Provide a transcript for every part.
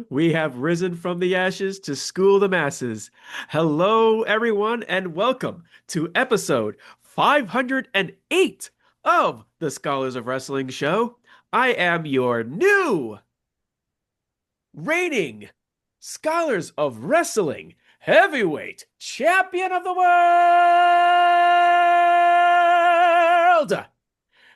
We have risen from the ashes to school the masses. Hello, everyone, and welcome to episode 508 of the Scholars of Wrestling Show. I am your new reigning Scholars of Wrestling heavyweight champion of the world,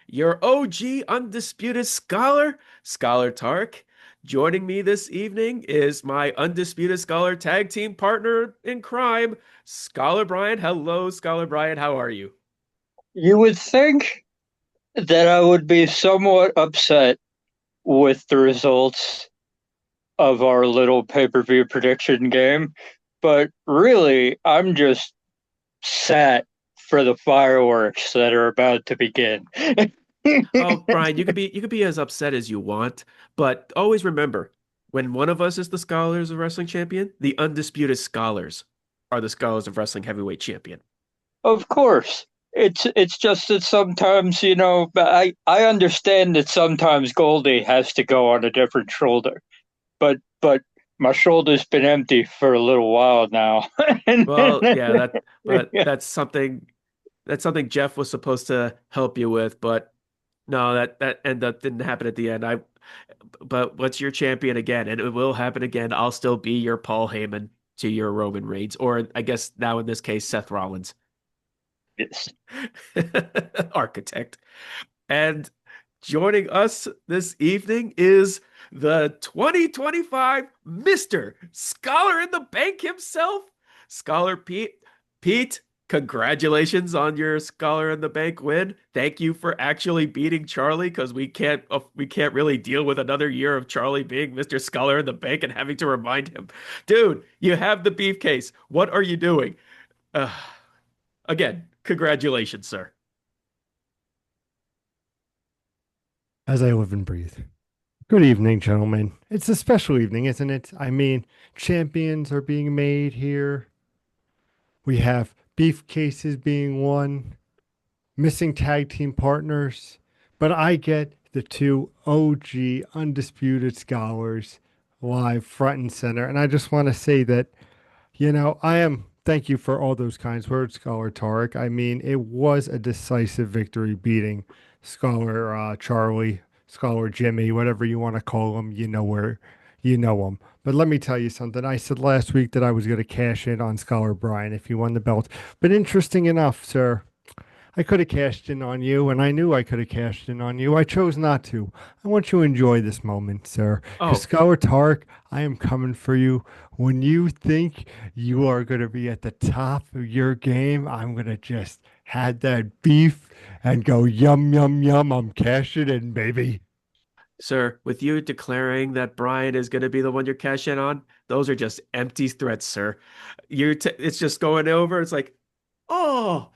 your OG undisputed scholar, Scholar Tark. Joining me this evening is my undisputed scholar tag team partner in crime, Scholar Brian. Hello, Scholar Brian. How are you? You would think that I would be somewhat upset with the results of our little pay-per-view prediction game, but really, I'm just set for the fireworks that are about to begin. Oh, Brian, you could be as upset as you want, but always remember, when one of us is the Scholars of Wrestling champion, the undisputed scholars are the Scholars of Wrestling heavyweight champion. Of course, it's just that sometimes, I understand that sometimes Goldie has to go on a different shoulder, but my shoulder's been empty for a little while now. Well, yeah, but that's something Jeff was supposed to help you with, but no, that end up didn't happen at the end. But what's your champion again? And it will happen again. I'll still be your Paul Heyman to your Roman Reigns, or I guess now in this case, Seth Rollins, Yes. architect. And joining us this evening is the 2025 Mr. Scholar in the Bank himself, Scholar Pete. Pete, congratulations on your Scholar in the Bank win. Thank you for actually beating Charlie because we can't really deal with another year of Charlie being Mr. Scholar in the Bank and having to remind him, dude, you have the beef case. What are you doing? Uh, again, congratulations, sir. As I live and breathe. Good evening, gentlemen. It's a special evening, isn't it? I mean, champions are being made here. We have beef cases being won, missing tag team partners, but I get the two OG undisputed scholars live front and center. And I just want to say that, thank you for all those kind words, Scholar Tarek. I mean, it was a decisive victory beating Scholar Charlie, Scholar Jimmy, whatever you want to call him. You know him. But let me tell you something. I said last week that I was going to cash in on Scholar Brian if he won the belt. But interesting enough, sir, I could have cashed in on you, and I knew I could have cashed in on you. I chose not to. I want you to enjoy this moment, sir. Because Oh, Scholar Tark, I am coming for you. When you think you are going to be at the top of your game, I'm going to just have that beef and go yum, yum, yum. I'm cashing in, baby. sir, with you declaring that Brian is going to be the one you're cashing in on, those are just empty threats, sir. It's just going over. It's like, oh,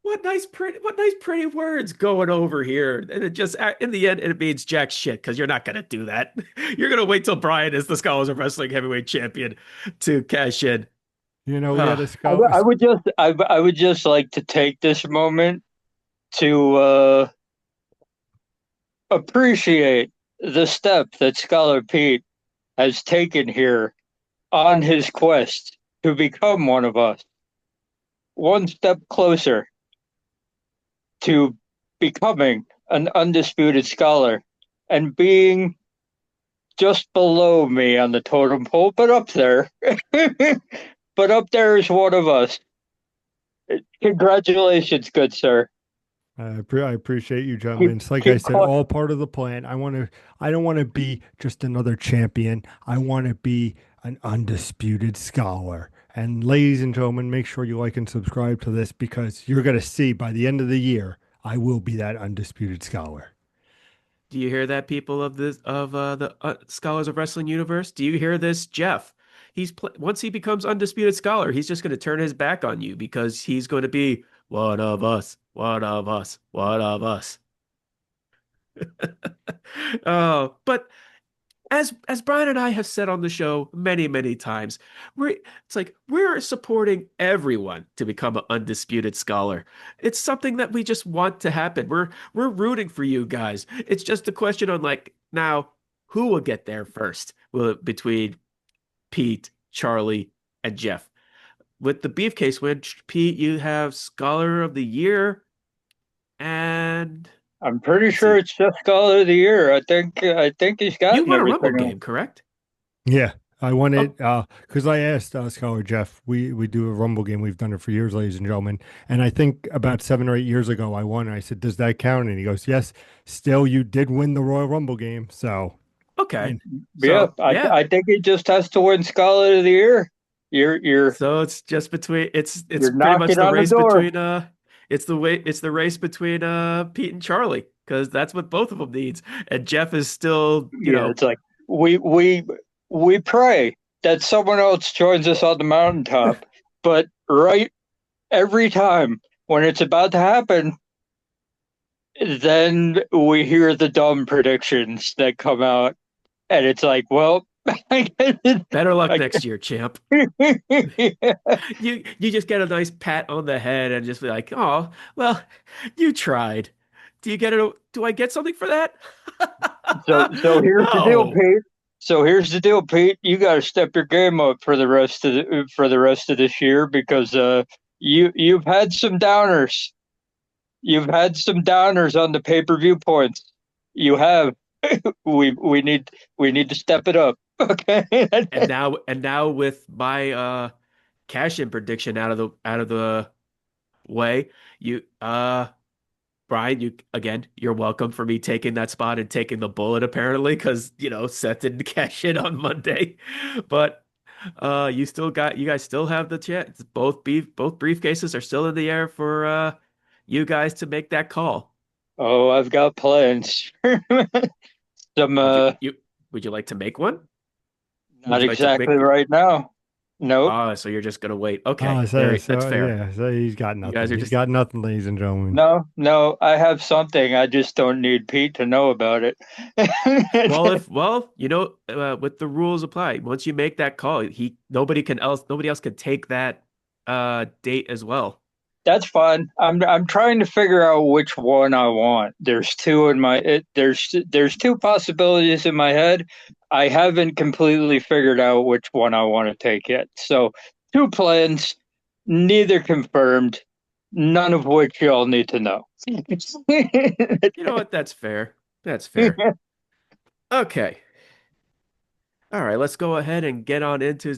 what nice pretty words going over here. And it just in the end it means jack shit because you're not going to do that. You're going to wait till Brian is the Scholars of Wrestling heavyweight champion to cash in. We had Ah, a I, scholar. I would just like to take this moment to appreciate the step that Scholar Pete has taken here on his quest to become one of us, one step closer to becoming an undisputed scholar and being just below me on the totem pole, but up there. But up there is one of us. Congratulations, good sir. I appreciate you, Keep gentlemen. It's like I keep said, cl- all part of the plan. I don't want to be just another champion. I want to be an undisputed scholar. And ladies and gentlemen, make sure you like and subscribe to this because you're going to see by the end of the year, I will be that undisputed scholar. do you hear that, people of the Scholars of Wrestling universe? Do you hear this, Jeff? Once he becomes undisputed scholar, he's just going to turn his back on you because he's going to be one of us, one of us, one of us. Oh, but as Brian and I have said on the show many, many times, we're supporting everyone to become an undisputed scholar. It's something that we just want to happen. We're rooting for you guys. It's just a question on like now, who will get there first? Will it between Pete, Charlie, and Jeff? With the Beefcake win, Pete, you have Scholar of the Year, and I'm pretty let's sure see, it's just Scholar of the Year. I think he's you gotten won a Rumble everything else. game, correct? Yeah, I won Oh, it because I asked Scholar Jeff. We do a Rumble game. We've done it for years, ladies and gentlemen. And I think about 7 or 8 years ago, I won. I said, "Does that count?" And he goes, "Yes. Still, you did win the Royal Rumble game." So, okay. and Yeah, So yeah, I think he just has to win Scholar of the Year. You're so it's just between it's you're pretty much knocking the on the race door. between it's the race between Pete and Charlie because that's what both of them needs, and Jeff is still Yeah, it's like we we we pray that someone else joins us on the mountaintop, but right every time when it's about to happen, then we hear the dumb predictions that come out, and it's like, well, I guess, better luck I next year, champ. guess. You just get a nice pat on the head and just be like, oh, well, you tried. Do I get something for that? So here's the deal, No. Pete. So here's the deal, Pete. You got to step your game up for the rest of this year because you've had some downers. You've had some downers on the pay-per-view points. You have. We we need to step it up. Okay. And now with my cash in prediction out of the way, you Brian, you again, you're welcome for me taking that spot and taking the bullet apparently because Seth didn't cash in on Monday. But you guys still have the chance. Both briefcases are still in the air for you guys to make that call. Oh, I've got plans. Some Would you like to make one? Would not you like to exactly make right now. Nope. so you're just gonna wait. Okay. so That's so fair. yeah, so he's got You guys nothing. are He's just got nothing, ladies and gentlemen. No, no, I have something. I just don't need Pete to know about it. with the rules apply, once you make that call, nobody else can take that date as well. That's fine. I'm trying to figure out which one I want. There's two possibilities in my head. I haven't completely figured out which one I want to take yet. So two plans, neither confirmed, none of which y'all need to know. You know what? That's fair. That's fair. Okay. All right, let's go ahead and get on into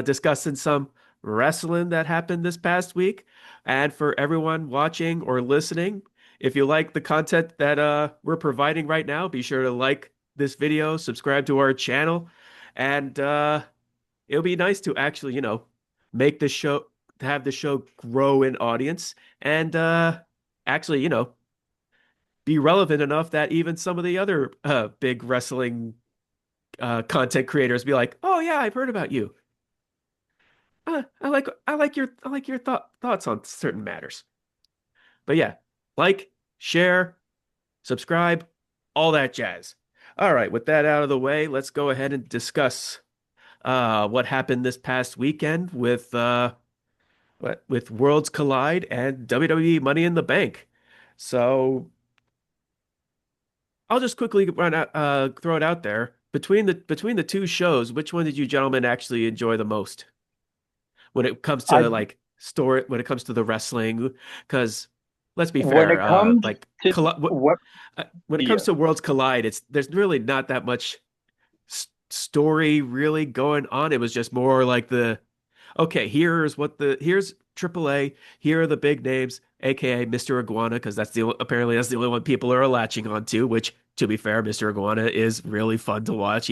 discussing some wrestling that happened this past week. And for everyone watching or listening, if you like the content that we're providing right now, be sure to like this video, subscribe to our channel, and it'll be nice to actually, make the show to have the show grow in audience and actually, be relevant enough that even some of the other big wrestling content creators be like, "Oh yeah, I've heard about you. I like your thoughts on certain matters." But yeah, like, share, subscribe, all that jazz. All right, with that out of the way, let's go ahead and discuss what happened this past weekend with Worlds Collide and WWE Money in the Bank. So I'll just quickly throw it out there. Between the two shows, which one did you gentlemen actually enjoy the most when it comes I to like story, when it comes to the wrestling? Because let's be when fair, it comes to what when it yeah, comes to Worlds Collide, it's there's really not that much story really going on. It was just more like okay, here's AAA. Here are the big names, aka Mr. Iguana, because apparently that's the only one people are latching onto. Which, to be fair, Mr. Iguana is really fun to watch.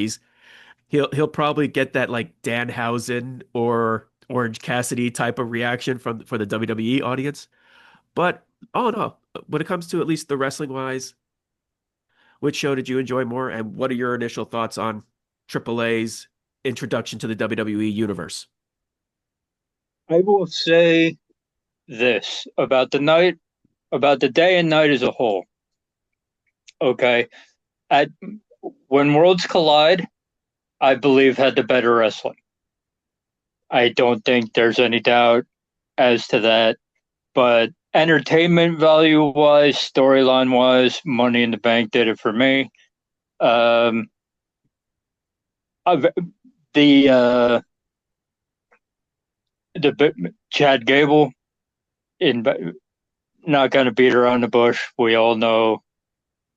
He'll probably get that like Danhausen or Orange Cassidy type of reaction for the WWE audience. But oh no, when it comes to at least the wrestling wise, which show did you enjoy more, and what are your initial thoughts on AAA's introduction to the WWE universe? I will say this about the day and night as a whole. Okay. At when Worlds Collide, I believe had the better wrestling. I don't think there's any doubt as to that. But entertainment value wise, storyline wise, Money in the Bank did it for me. Um, I've, the Chad Gable in not gonna beat around the bush. We all know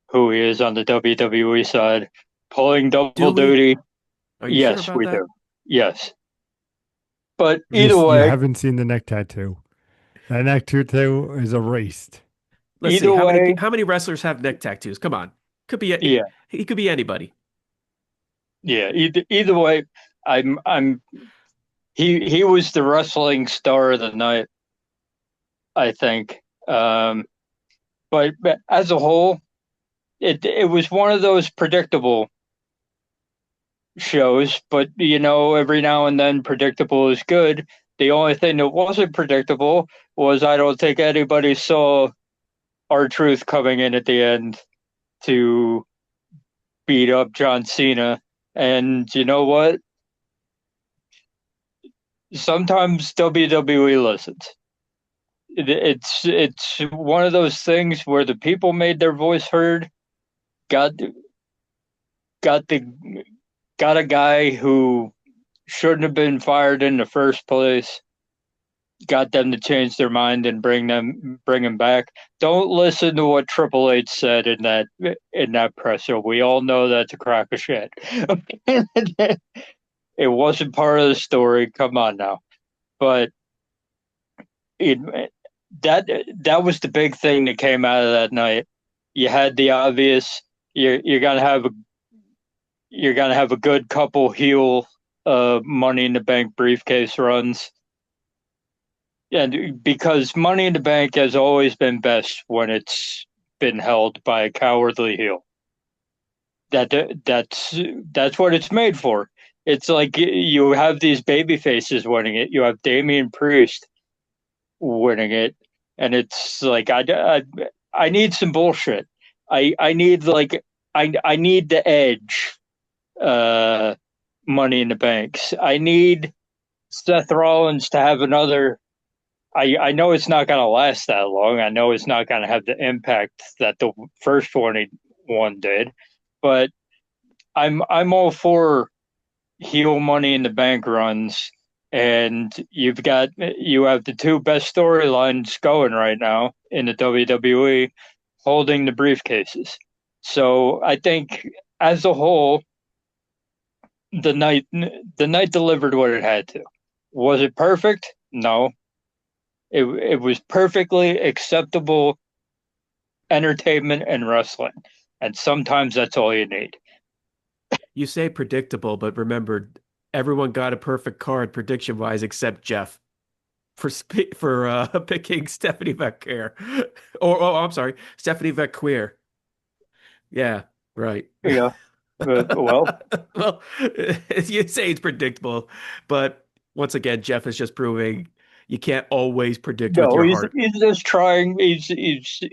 who he is on the WWE side, pulling double Do we? duty. Are you sure Yes, about we that? do. Yes, but either Just you way, haven't seen the neck tattoo. That neck tattoo is erased. Let's see. either way, How many wrestlers have neck tattoos? Come on. Could be yeah, he could be anybody. yeah. Either way, I'm he was the wrestling star of the night, I think. But as a whole, it was one of those predictable shows. But every now and then, predictable is good. The only thing that wasn't predictable was I don't think anybody saw R-Truth coming in at the end to beat up John Cena. And you know what? Sometimes WWE listens. It's one of those things where the people made their voice heard, got got the got a guy who shouldn't have been fired in the first place, got them to change their mind and bring him back. Don't listen to what Triple H said in that presser. We all know that's a crock of shit. It wasn't part of the story. Come on now. But it, that was the big thing that came out of that night. You had the obvious. You're gonna have a good couple heel Money in the Bank briefcase runs, and because Money in the Bank has always been best when it's been held by a cowardly heel. That that's what it's made for. It's like you have these baby faces winning it. You have Damian Priest winning it, and it's like I need some bullshit. I need like I need the edge. Uh, Money in the Banks. I need Seth Rollins to have another. I know it's not going to last that long. I know it's not going to have the impact that the first one did, but I'm all for heel Money in the Bank runs, and you have the two best storylines going right now in the WWE, holding the briefcases. So I think as a whole, the night delivered what it had to. Was it perfect? No. It was perfectly acceptable entertainment and wrestling. And sometimes that's all you need. You say predictable, but remember, everyone got a perfect card prediction wise except Jeff for picking Stephanie McQueer. I'm sorry, Stephanie McQueer. Yeah, right. Yeah. Well, Well, you say it's predictable, but once again, Jeff is just proving you can't always predict with no, your heart. he's just trying he's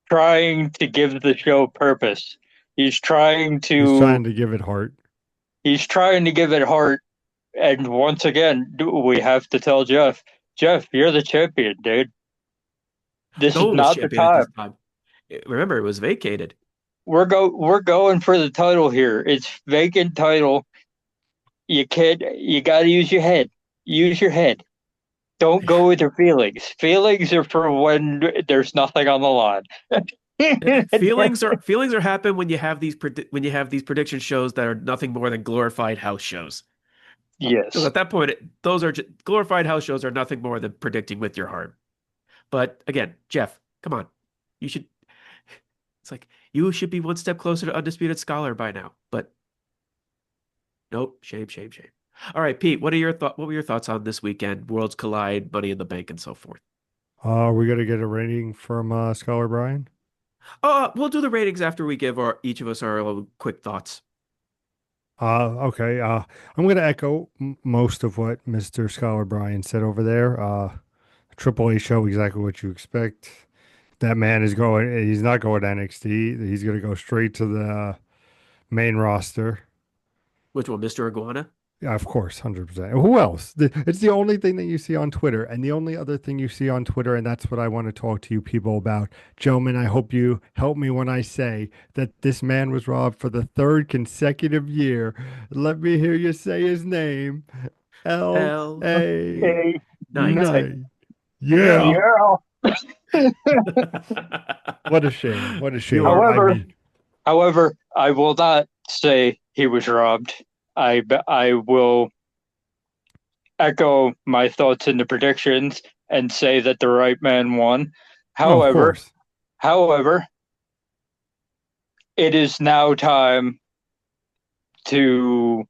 trying to give the show purpose. He's trying He's to trying to give it heart. he's trying to give it heart. And once again, we have to tell Jeff, you're the champion, dude. This No is one was not the champion at this time. time. Remember, it was vacated. We're going for the title here. It's vacant title. You got to use your head. Use your head. Don't go with your feelings. Feelings are for when there's nothing on the line. Feelings are happen when you have when you have these prediction shows that are nothing more than glorified house shows. Because Yes. at that point, those are glorified house shows are nothing more than predicting with your heart. But again, Jeff, come on, you should. It's like you should be one step closer to undisputed scholar by now. But nope, shame, shame, shame. All right, Pete, what were your thoughts on this weekend? Worlds Collide, Money in the Bank, and so forth. We got to get a rating from Scholar Brian. We'll do the ratings after we give each of us our little quick thoughts. Okay. I'm going to echo most of what Mr. Scholar Brian said over there. Triple A show, exactly what you expect. That man is going, he's not going to NXT. He's going to go straight to the main roster. Which one, Mr. Iguana? Yeah, of course, 100%. Who else? It's the only thing that you see on Twitter, and the only other thing you see on Twitter, and that's what I want to talk to you people about. Gentlemen, I hope you help me when I say that this man was robbed for the third consecutive year. Let me hear you say his name. L L.A. Okay, Knight. night. Knight. Yeah. Yeah. Yeah. What a shame. What a You shame. are I However, mean, however, I will not say he was robbed. I will echo my thoughts in the predictions and say that the right man won. oh, of However, course. however, it is now time to.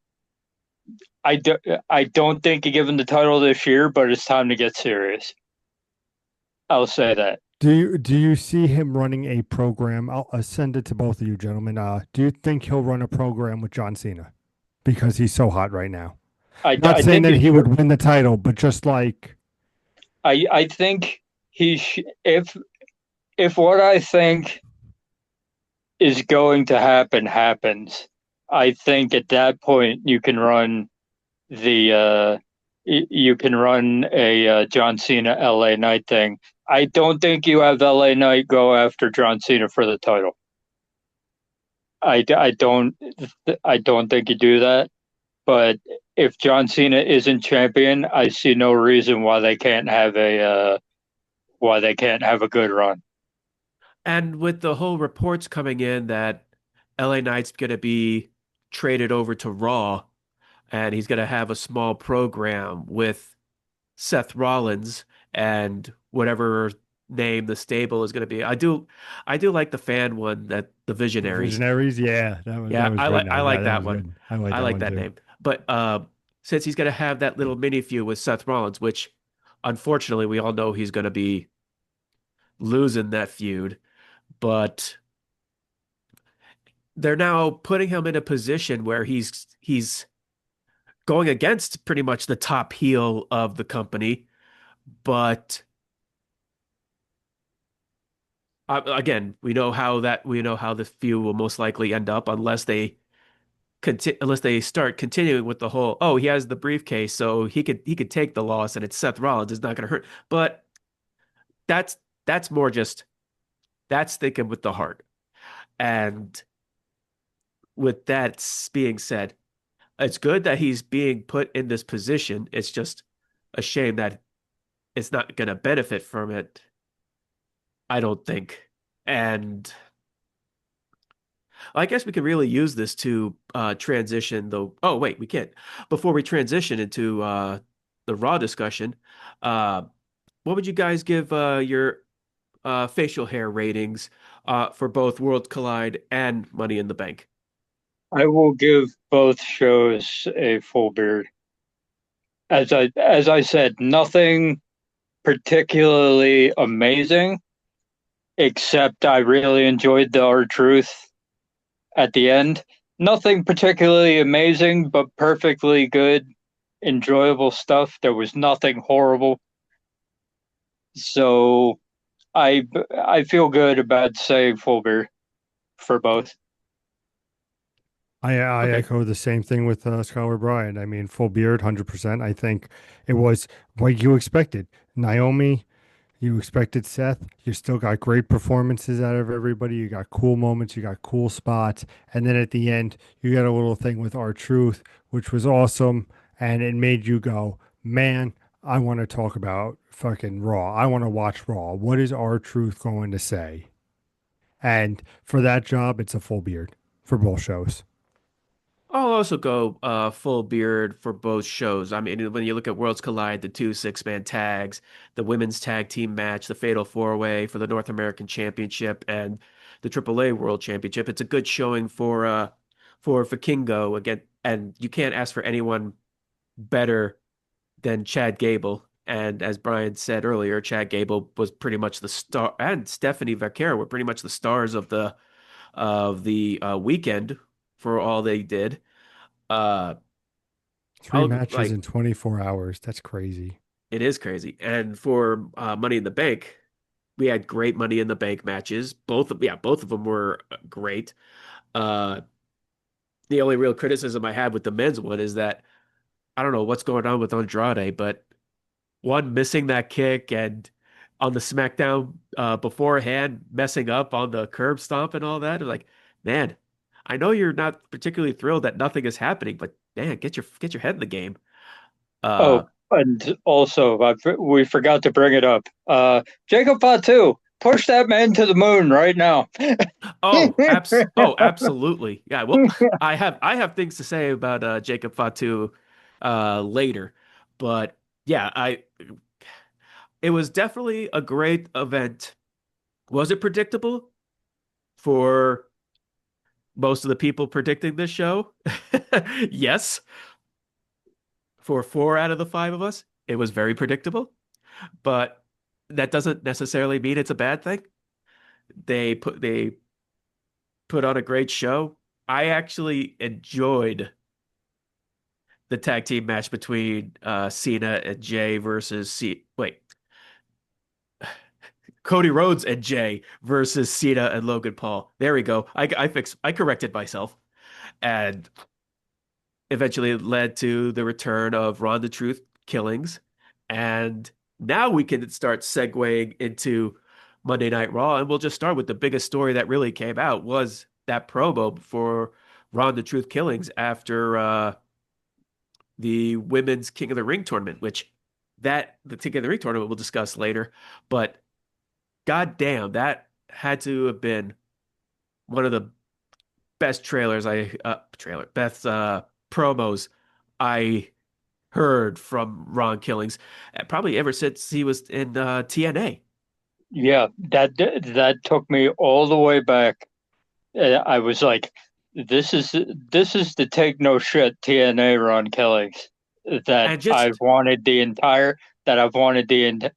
I don't think he given the title this year, but it's time to get serious. I'll say that. Do you see him running a program? I'll send it to both of you, gentlemen. Do you think he'll run a program with John Cena because he's so hot right now? Not I saying think that he he should. would win the title, but just like, I think if what I think is going to happen happens, I think at that point the you can run a John Cena LA Knight thing. I don't think you have LA Knight go after John Cena for the title. I don't think you do that. But if John Cena isn't champion, I see no reason why they can't have a good run. And with the whole reports coming in that LA Knight's going to be traded over to Raw and he's going to have a small program with Seth Rollins and whatever name the stable is going to be. I do like the fan one that the the Visionaries. Visionaries. Yeah, that Yeah, was I very like I nice. like That that was one. good. I like I that like one that too. name. But since he's going to have that little mini feud with Seth Rollins, which unfortunately we all know he's going to be losing that feud, but they're now putting him in a position where he's going against pretty much the top heel of the company, but again, we know how the feud will most likely end up unless they start continuing with the whole, oh, he has the briefcase, so he could take the loss, and it's Seth Rollins. It's not going to hurt. But that's that's more just that's thinking with the heart. And with that being said, it's good that he's being put in this position. It's just a shame that it's not going to benefit from it, I don't think. And I guess we could really use this to transition though. Oh, wait, we can't. Before we transition into the Raw discussion, uh, what would you guys give your facial hair ratings for both Worlds Collide and Money in the Bank? I will give both shows a full beard. As I said, nothing particularly amazing, except I really enjoyed the R-Truth at the end. Nothing particularly amazing, but perfectly good, enjoyable stuff. There was nothing horrible. So I feel good about saying full beard for both. I Okay. echo the same thing with Skylar Bryan. I mean, full beard, 100%. I think it was what you expected. Naomi, you expected Seth. You still got great performances out of everybody. You got cool moments. You got cool spots. And then at the end, you got a little thing with R-Truth, which was awesome. And it made you go, man, I want to talk about fucking Raw. I want to watch Raw. What is R-Truth going to say? And for that job, it's a full beard for both shows. I'll also go full beard for both shows. I mean, when you look at Worlds Collide, the two six-man tags, the women's tag team match, the Fatal Four-Way for the North American Championship, and the AAA World Championship, it's a good showing for Vikingo again. And you can't ask for anyone better than Chad Gable. And as Brian said earlier, Chad Gable was pretty much the star, and Stephanie Vaquera were pretty much the stars of the weekend for all they did. Uh, Three I'll matches like in 24 hours. That's crazy. it is crazy. And for Money in the Bank, we had great Money in the Bank matches. Both of them were great. Uh, the only real criticism I have with the men's one is that I don't know what's going on with Andrade, but one missing that kick and on the SmackDown beforehand messing up on the curb stomp and all that. Like, man, I know you're not particularly thrilled that nothing is happening, but man, get your head in the game. Uh, Oh, and also, we forgot to bring it up. Jacob Fatu, push that man to the moon right now. absolutely. Yeah, well, I have things to say about Jacob Fatu later, but yeah, I it was definitely a great event. Was it predictable for most of the people predicting this show? Yes, for four out of the five of us, it was very predictable, but that doesn't necessarily mean it's a bad thing. They put on a great show. I actually enjoyed the tag team match between Cena and Jay versus Cody Rhodes and Jay versus Cena and Logan Paul. There we go. I corrected myself, and eventually it led to the return of Ron the Truth Killings, and now we can start segueing into Monday Night Raw, and we'll just start with the biggest story that really came out was that promo for Ron the Truth Killings after the women's King of the Ring tournament, which that the King of the Ring tournament we'll discuss later. But goddamn, that had to have been one of the best best promos I heard from Ron Killings, probably ever since he was in TNA. Yeah, that took me all the way back. I was like, this is the take no shit TNA Ron Killings that And just I've wanted the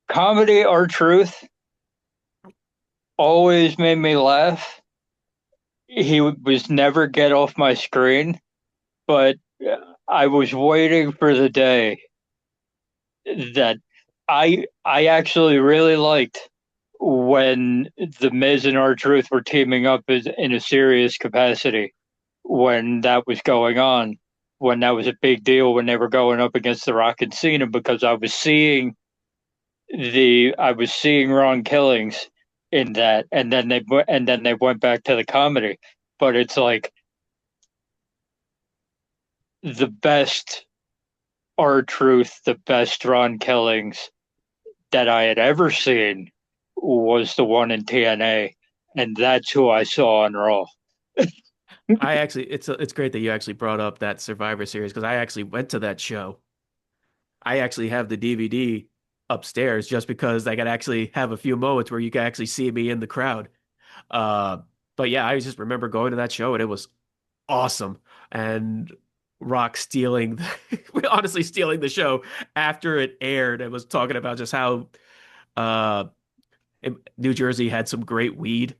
comedy or truth always made me laugh. He was never get off my screen, but I was waiting for the day that I actually really liked when the Miz and R-Truth were teaming up in a serious capacity when that was going on, when that was a big deal when they were going up against The Rock and Cena because I was seeing Ron Killings in that, and then they went back to the comedy. But it's like the best R-Truth, the best Ron Killings that I had ever seen was the one in TNA, and that's who I saw on Raw. I actually it's great that you actually brought up that Survivor Series because I actually went to that show. I actually have the DVD upstairs just because I could actually have a few moments where you can actually see me in the crowd. Uh, but yeah, I just remember going to that show and it was awesome. And Rock honestly stealing the show after it aired and was talking about just how uh, New Jersey had some great weed.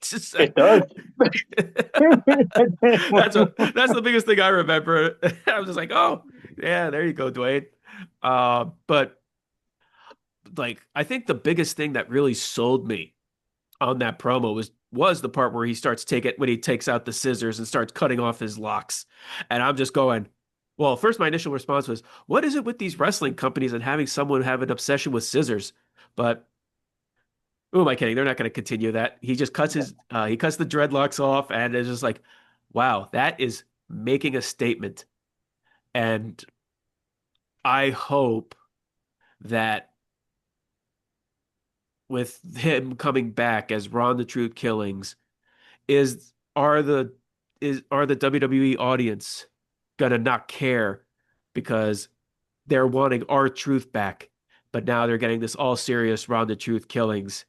Just, It does. that's the biggest thing I remember. I was just like, oh yeah, there you go, Dwayne. But like, I think the biggest thing that really sold me on that promo was the part where he takes out the scissors and starts cutting off his locks, and I'm just going. Well, first my initial response was, "What is it with these wrestling companies and having someone have an obsession with scissors?" But who am I kidding? They're not going to continue that. He cuts the dreadlocks off, and it's just like, wow, that is making a statement. And I hope that with him coming back as Ron the Truth Killings, is are the WWE audience gonna not care because they're wanting our truth back, but now they're getting this all serious Ron the Truth Killings,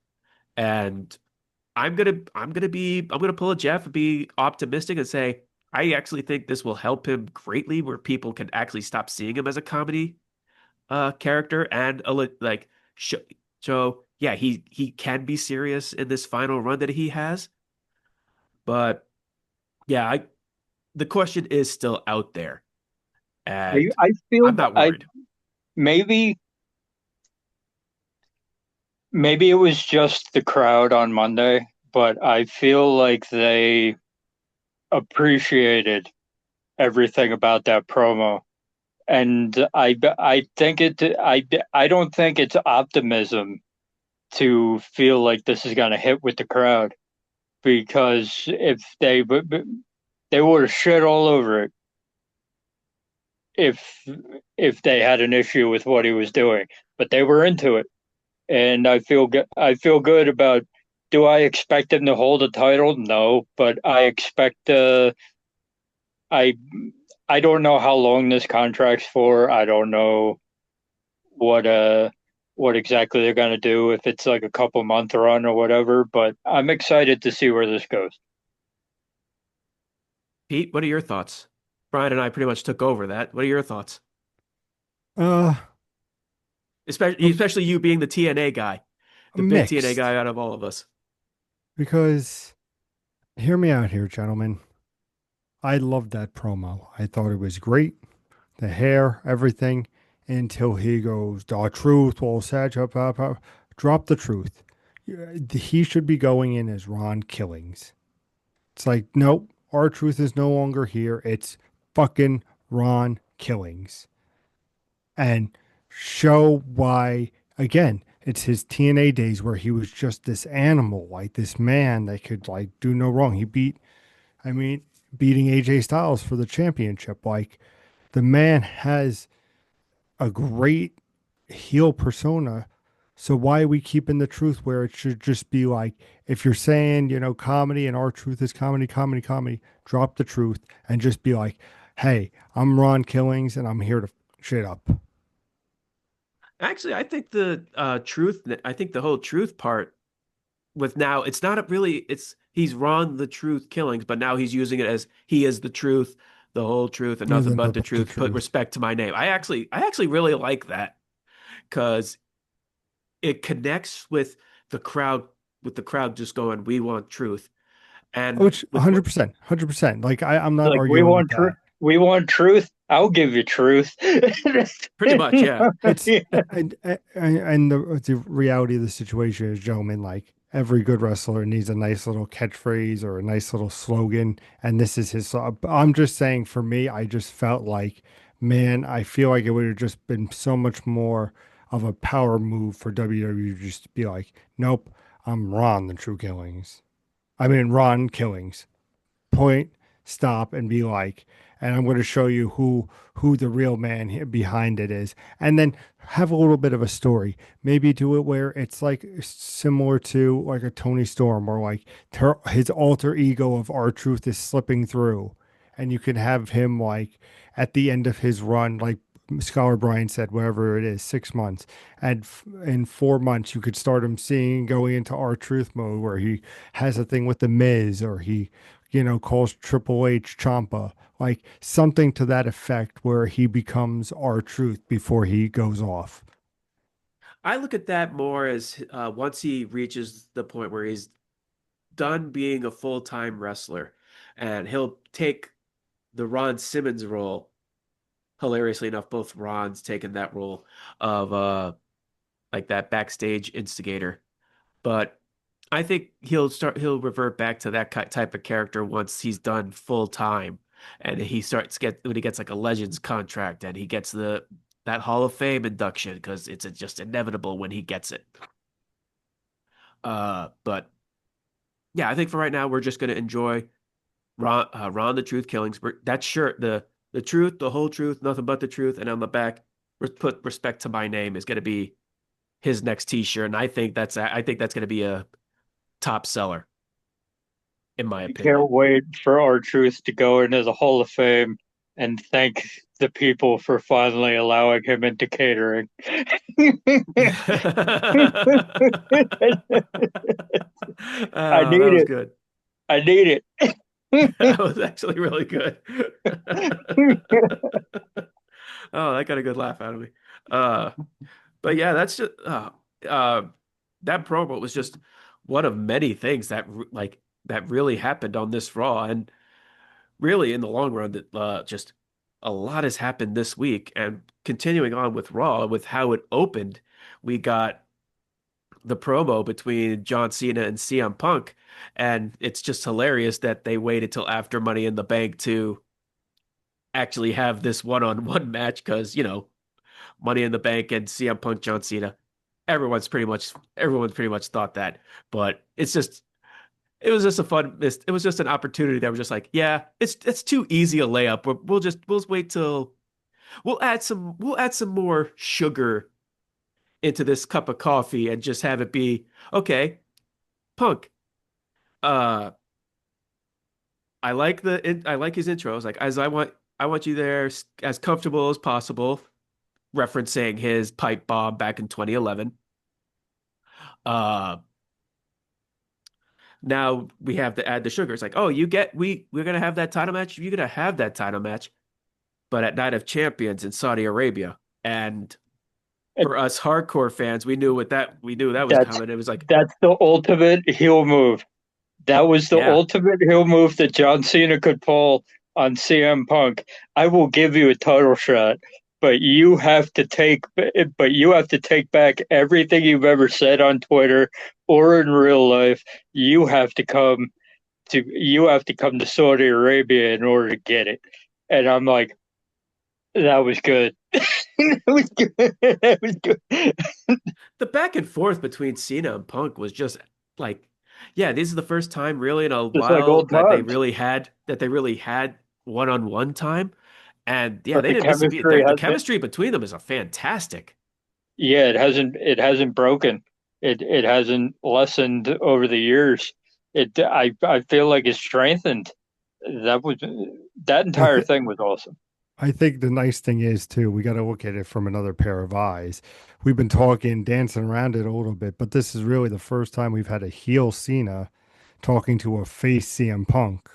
and I'm gonna pull a Jeff and be optimistic and say I actually think this will help him greatly, where people can actually stop seeing him as a comedy character and like show, so yeah, he can be serious in this final run that he has, but yeah, the question is still out there, and I feel I'm not I worried. maybe maybe it was just the crowd on Monday, but I feel like they appreciated everything about that promo. And I don't think it's optimism to feel like this is going to hit with the crowd, because if they would have shit all over it if they had an issue with what he was doing, but they were into it, and I feel good about. Do I expect him to hold a title? No, but I expect I I don't know how long this contract's for. I don't know what what exactly they're gonna do, if it's like a couple month run or whatever, but I'm excited to see where this goes. Pete, what are your thoughts? Brian and I pretty much took over that. What are your thoughts? Uh, Especially you being the TNA guy, the big TNA Mixed, guy out of all of us. because hear me out here, gentlemen. I loved that promo. I thought it was great. The hair, everything, until he goes, the truth will set you up. Drop the truth. He should be going in as Ron Killings. It's like, nope, our truth is no longer here. It's fucking Ron Killings. And show why, again, it's his TNA days where he was just this animal, like this man that could like do no wrong. I mean, beating AJ Styles for the championship. Like, the man has a great heel persona. So why are we keeping the truth where it should just be like, if you're saying, comedy and our truth is comedy, comedy, comedy, drop the truth and just be like, hey, I'm Ron Killings and I'm here to shit up. Actually, I think I think the whole truth part with now, it's not a really, it's he's Ron the Truth Killings, but now he's using it as he is the truth, the whole truth, and nothing Nothing but but the the truth. Put truth. respect to my name. I actually really like that because it connects with the crowd just going, "We want truth," and Which with what 100%, 100%. Like I'm not Like, arguing with that. we want truth. I'll give you truth. pretty much, yeah. It's and the reality of the situation is, gentlemen, like every good wrestler needs a nice little catchphrase or a nice little slogan, and this is his. I'm just saying, for me, I just felt like, man, I feel like it would have just been so much more of a power move for WWE just to be like, nope, I'm Ron the True Killings. I mean, Ron Killings. Point, stop, and be like, and I'm going to show you who the real man behind it is, and then have a little bit of a story. Maybe do it where it's like similar to like a Tony Storm, or like his alter ego of R Truth is slipping through, and you can have him like at the end of his run, like Scholar Brian said, whatever it is, 6 months, and in 4 months you could start him seeing going into R Truth mode where he has a thing with the Miz, or he calls Triple H Champa, like something to that effect where he becomes our truth before he goes off. I look at that more as once he reaches the point where he's done being a full-time wrestler, and he'll take the Ron Simmons role. Hilariously enough, both Ron's taken that role of like that backstage instigator. But I think he'll revert back to that type of character once he's done full time, and he starts get when he gets like a Legends contract and he gets the that Hall of Fame induction because it's just inevitable when he gets it. But yeah, I think for right now we're just gonna enjoy Ron the Truth Killings. That shirt, the truth, the whole truth, nothing but the truth, and on the back, put respect to my name is gonna be his next T-shirt, and I think that's gonna be a top seller in my I opinion. can't wait for our truth to go into the Hall of Fame and thank the people for finally allowing him into catering. I That need was it. good. I need That was actually really good. it. Oh, that got a good laugh out of me. Uh, but yeah, uh, that promo was just one of many things that really happened on this Raw, and really in the long run, that just a lot has happened this week. And continuing on with Raw, with how it opened, we got the promo between John Cena and CM Punk, and it's just hilarious that they waited till after Money in the Bank to actually have this one-on-one match because, Money in the Bank and CM Punk John Cena. Everyone's pretty much thought that. But it was just a fun it was just an opportunity that was just like, yeah, it's too easy a layup. We'll wait till we'll add some more sugar into this cup of coffee and just have it be okay, Punk. Uh I like his intros. Like as I want you there as comfortable as possible, referencing his pipe bomb back in 2011. Uh Now we have to add the sugar. It's like, oh, we're gonna have that title match. You're gonna have that title match, but at Night of Champions in Saudi Arabia. And And for us hardcore fans, we knew that was that's coming. It was like, that's the ultimate heel move. That was the yeah, ultimate heel move that John Cena could pull on CM Punk. I will give you a title shot, but you have to take back everything you've ever said on Twitter or in real life. You have to come to Saudi Arabia in order to get it. And I'm like, that was good. That was good. That was good. the back and forth between Cena and Punk was just like, yeah, this is the first time really in a Just like while old times. that they really had one-on-one time. And yeah, But they the didn't miss a beat. chemistry The hasn't chemistry between them is a fantastic. Yeah, it hasn't broken. It hasn't lessened over the years. I feel like it's strengthened. That was that I entire think thing was awesome. I think the nice thing is too, we got to look at it from another pair of eyes. We've been talking, dancing around it a little bit, but this is really the first time we've had a heel Cena talking to a face CM Punk.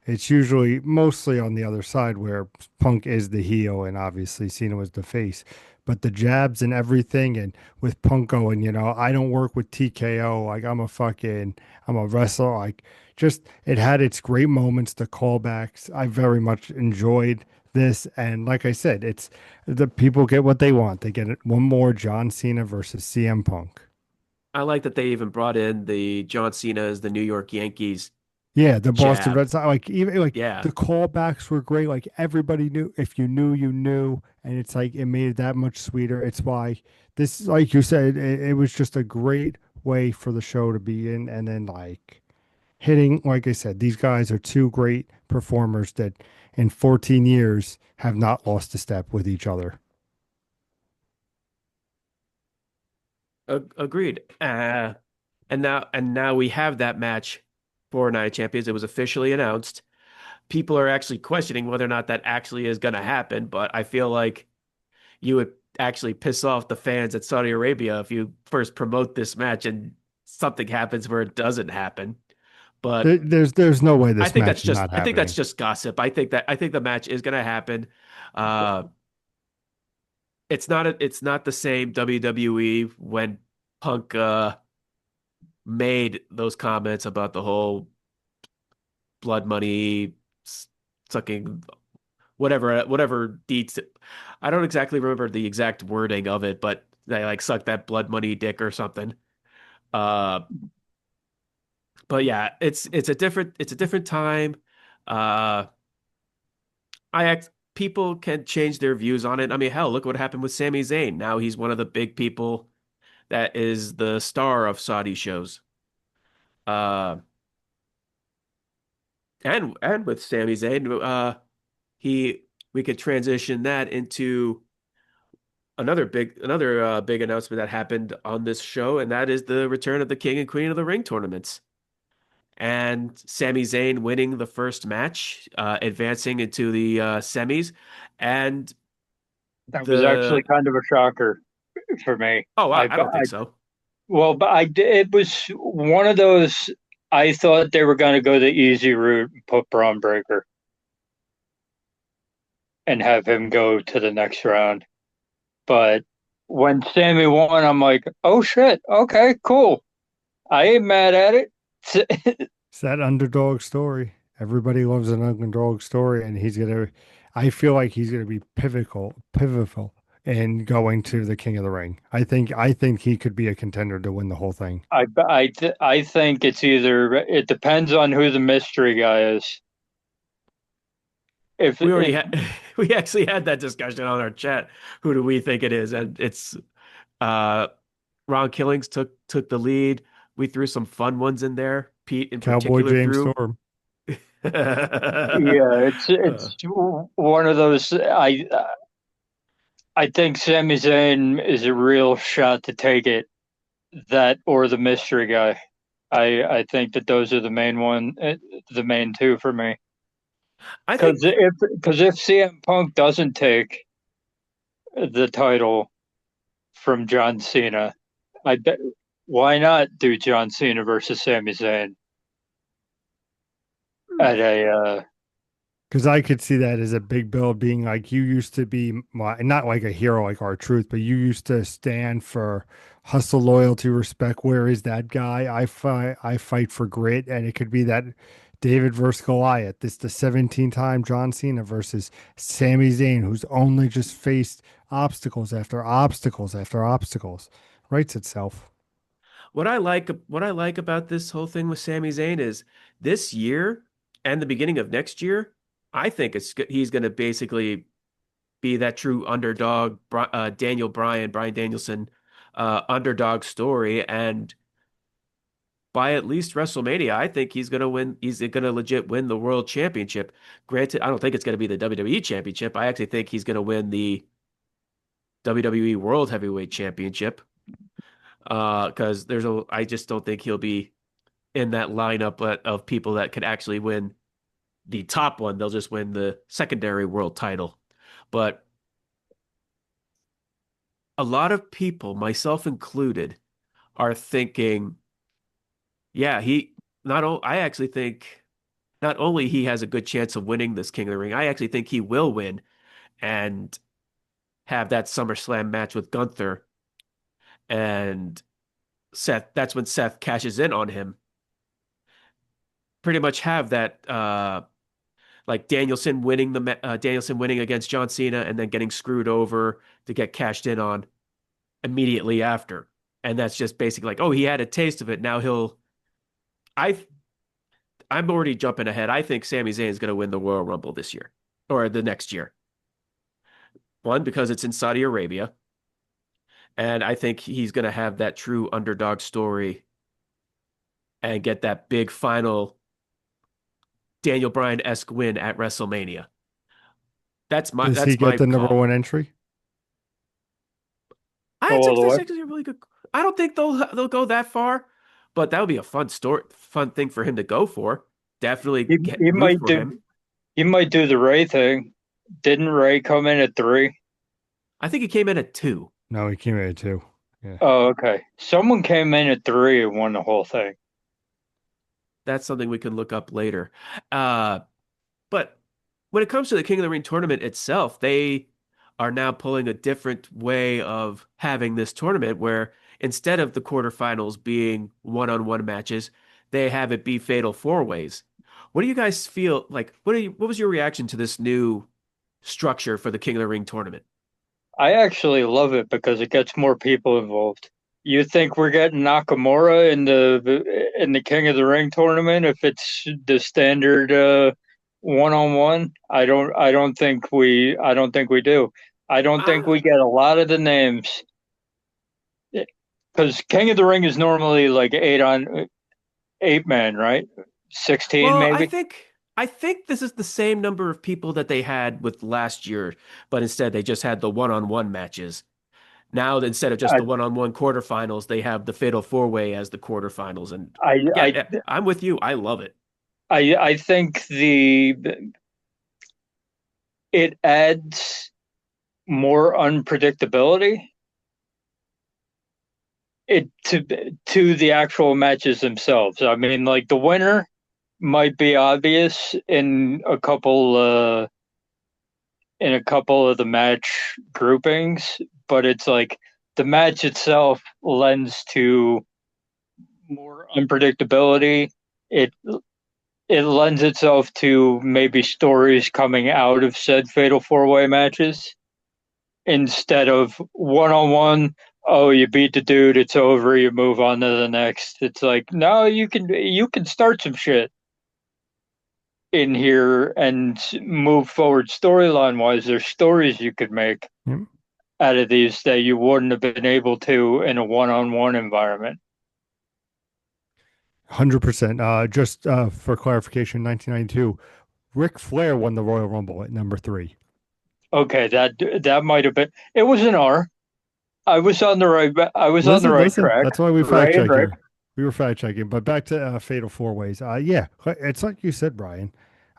It's usually mostly on the other side where Punk is the heel and obviously Cena was the face. But the jabs and everything, and with Punk going, I don't work with TKO. Like I'm a wrestler. Like just, it had its great moments, the callbacks. I very much enjoyed this. And like I said, it's the people get what they want. They get it one more John Cena versus CM Punk. I like that they even brought in the John Cena as the New York Yankees Yeah, the Boston jab. Red Sox, like even like Yeah, the callbacks were great. Like everybody knew, if you knew, you knew, and it's like it made it that much sweeter. It's why this, like you said, it was just a great way for the show to be in, and then like hitting, like I said, these guys are two great performers that in 14 years have not lost a step with each other. agreed. And now we have that match for Night of Champions. It was officially announced. People are actually questioning whether or not that actually is going to happen, but I feel like you would actually piss off the fans at Saudi Arabia if you first promote this match and something happens where it doesn't happen. But There's no way this match is not I think that's happening. just gossip. I think the match is going to happen. Uh, it's not the same WWE when Punk made those comments about the whole blood money sucking whatever deeds. I don't exactly remember the exact wording of it, but they like suck that blood money dick or something. Uh, but yeah, it's a different time. Uh, people can change their views on it. I mean, hell, look what happened with Sami Zayn. Now he's one of the big people that is the star of Saudi shows. Uh, and with Sami Zayn, he we could transition that into another big announcement that happened on this show, and that is the return of the King and Queen of the Ring tournaments. And Sami Zayn winning the first match, advancing into the semis, and That was actually the kind of a shocker for me. oh, I don't think so. It was one of those. I thought they were going to go the easy route and put Braun Breaker and have him go to the next round. But when Sammy won, I'm like, oh shit, okay, cool. I ain't mad at it. It's that underdog story. Everybody loves an underdog story, and I feel like he's gonna be pivotal in going to the King of the Ring. I think he could be a contender to win the whole thing. I think it depends on who the mystery guy is. if We already if had we actually had that discussion on our chat. Who do we think it is? And it's uh Ron Killings took the lead. We threw some fun ones in there. Pete in Cowboy particular James threw. Storm. yeah, Uh, it's one of those. I think Sami Zayn is a real shot to take it. That or the mystery guy. I think that those are the main two for me. I Because think if CM Punk doesn't take the title from John Cena, I bet why not do John Cena versus Sami Zayn at a Because I could see that as a big build being like you used to be, not like a hero like R-Truth, but you used to stand for hustle, loyalty, respect. Where is that guy? I fight for grit, and it could be that David versus Goliath. This the 17-time John Cena versus Sami Zayn, who's only just faced obstacles after obstacles after obstacles. Writes itself. what I like about this whole thing with Sami Zayn is this year and the beginning of next year, I think he's going to basically be that true underdog, Brian Danielson, underdog story. And by at least WrestleMania, I think he's going to win. He's going to legit win the world championship. Granted, I don't think it's going to be the WWE championship. I actually think he's going to win the WWE World Heavyweight Championship. Because I just don't think he'll be in that lineup of people that could actually win the top one. They'll just win the secondary world title. But a lot of people, myself included, are thinking, yeah, I actually think not only he has a good chance of winning this King of the Ring, I actually think he will win and have that SummerSlam match with Gunther and Seth. That's when Seth cashes in on him. Pretty much have that like Danielson winning against John Cena and then getting screwed over to get cashed in on immediately after. And that's just basically like, oh, he had a taste of it. Now I I'm already jumping ahead. I think Sami Zayn is going to win the Royal Rumble this year or the next year. One, because it's in Saudi Arabia, and I think he's going to have that true underdog story and get that big final Daniel Bryan-esque win at WrestleMania. Does he That's get my the number call. one entry? I go all think the that's way. actually a really good. I don't think they'll go that far, but that would be a fun thing for him to go for. Definitely He, get he root might for do him. he might do the Ray thing. Didn't Ray come in at three? I think he came in at two. No, he came in at two. Yeah. Oh, okay. Someone came in at three and won the whole thing. That's something we can look up later. Uh, but when it comes to the King of the Ring tournament itself, they are now pulling a different way of having this tournament where instead of the quarterfinals being one-on-one matches, they have it be fatal four ways. What do you guys feel like? What was your reaction to this new structure for the King of the Ring tournament? I actually love it because it gets more people involved. You think we're getting Nakamura in the King of the Ring tournament if it's the standard one on one? I don't think we do. I don't think Uh, we get a lot of the names because King of the Ring is normally like eight man, right? 16 well, I maybe. think I think this is the same number of people that they had with last year, but instead they just had the one-on-one matches. Now, instead of just I the one-on-one quarterfinals, they have the fatal four-way as the quarterfinals. And I yeah, I yeah, I'm with you. I love it. I think the it adds more unpredictability it to the actual matches themselves. I mean, like the winner might be obvious in a couple of the match groupings, but it's like the match itself lends to more unpredictability. It it lends itself to maybe stories coming out of said fatal four way matches instead of one on one. Oh, you beat the dude, it's over, you move on to the next. It's like, no, you can start some shit. in here and move forward storyline wise. There's stories you could make Yeah. out of these that you wouldn't have been able to in a one-on-one environment. 100%. Just for clarification, 1992, Ric Flair won the Royal Rumble at number three. Okay, that might have been. It was an R. I was on the right. I was on the Listen, right listen. track. That's why we fact Right, check right. here. We were fact checking. But back to Fatal Four Ways. Yeah, it's like you said, Brian.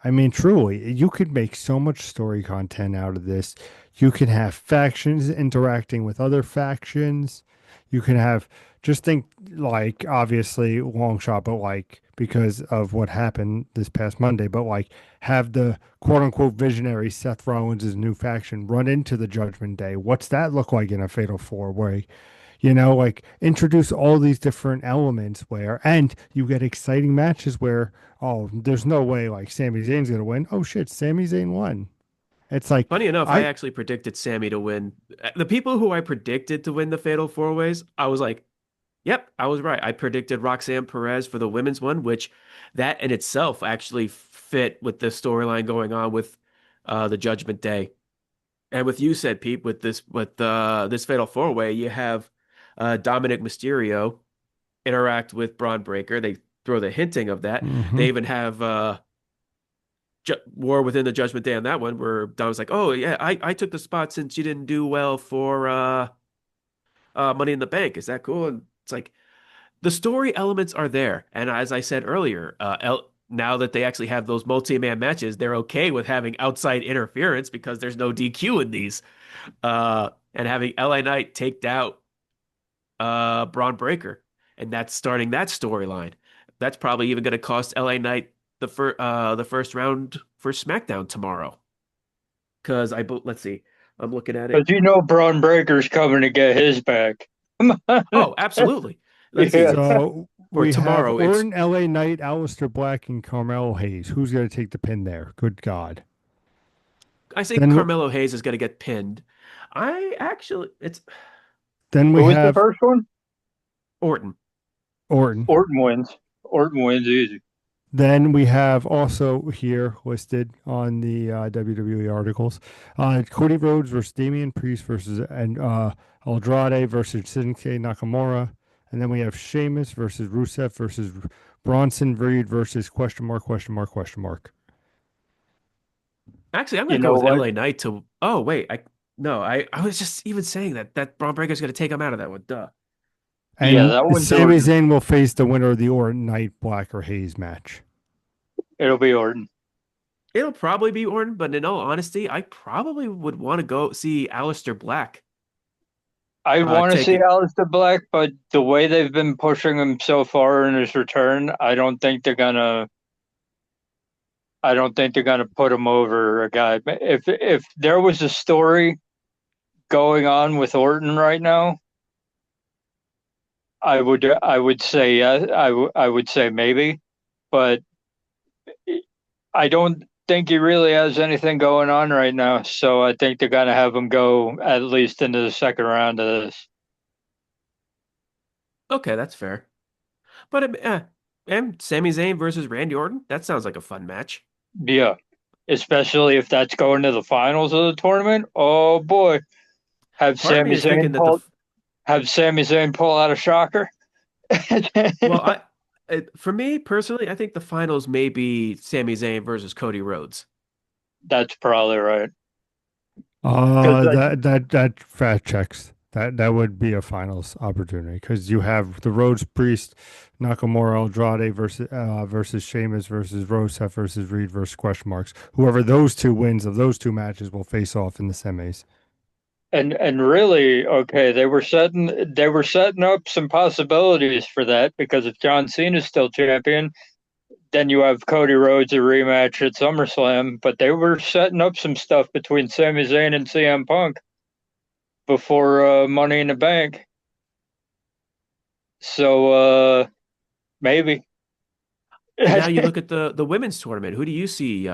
I mean, truly, you could make so much story content out of this. You can have factions interacting with other factions. You can have, just think like, obviously, long shot, but like, because of what happened this past Monday, but like, have the quote unquote visionary Seth Rollins' new faction run into the Judgment Day. What's that look like in a Fatal Four Way? Like introduce all these different elements where, and you get exciting matches where, oh, there's no way like Sami Zayn's gonna win. Oh shit, Sami Zayn won. It's like Funny enough, I I actually predicted Sammy to win. The people who I predicted to win the Fatal Four Ways, I was like, yep, I was right. I predicted Roxanne Perez for the women's one, which that in itself actually fit with the storyline going on with the Judgment Day. And with you said, Pete, with this Fatal Four Way, you have Dominic Mysterio interact with Braun Breaker. They throw the hinting of that. hmm They even have War within the Judgment Day on that one, where Dom was like, "Oh yeah, I took the spot since you didn't do well for Money in the Bank. Is that cool?" And it's like the story elements are there, and as I said earlier, now that they actually have those multi-man matches, they're okay with having outside interference because there's no DQ in these. And having LA Knight take out Braun Breaker, and that's starting that storyline. That's probably even going to cost LA Knight the first round for SmackDown tomorrow. Because let's see, I'm looking at Because it. Braun Breaker's coming to get his back. Oh, absolutely. Let's Yeah. see. So For we have tomorrow, it's Orton, LA Knight, Aleister Black, and Carmelo Hayes. Who's gonna take the pin there? Good God. I think Then Carmelo Hayes is going to get pinned. I actually, it's then Who we was the have first one? Orton. Orton. Orton wins. Orton wins easy. Then we have also here listed on the WWE articles, Cody Rhodes versus Damian Priest versus and Andrade versus Shinsuke Nakamura, and then we have Sheamus versus Rusev versus Bronson Reed versus question mark question mark question mark. Actually, I'm going You to go know with what? LA Knight to. Oh wait, I was just even saying that Braun Breaker's going to take him out of that one. Duh. Yeah, And that one's Sami Orton. Zayn will face the winner of the Orton Knight Black or Hayes match. It'll be Orton. It'll probably be Orton, but in all honesty, I probably would want to go see Aleister Black I want to take see it. Aleister Black, but the way they've been pushing him so far in his return, I don't think they're gonna. I don't think they're gonna put him over a guy. If there was a story going on with Orton right now, I would say yes. I would say maybe, but I don't think he really has anything going on right now. So I think they're gonna have him go at least into the second round of this. Okay, that's fair. But and Sami Zayn versus Randy Orton, that sounds like a fun match. Yeah, especially if that's going to the finals of the tournament. Oh boy, have Part of me Sami is thinking Zayn that the pull have Sami Zayn pull out a shocker. well, for me personally, I think the finals may be Sami Zayn versus Cody Rhodes. That's probably right. Because That fat checks. That would be a finals opportunity because you have the Rhodes Priest, Nakamura, Andrade versus Sheamus versus Rusev versus Reed versus question marks. Whoever those two wins of those two matches will face off in the semis. and really, okay, they were setting up some possibilities for that because if John Cena's still champion, then you have Cody Rhodes a rematch at SummerSlam. But they were setting up some stuff between Sami Zayn and CM Punk before Money in the Bank. So maybe. And now you look at the women's tournament. Who do you see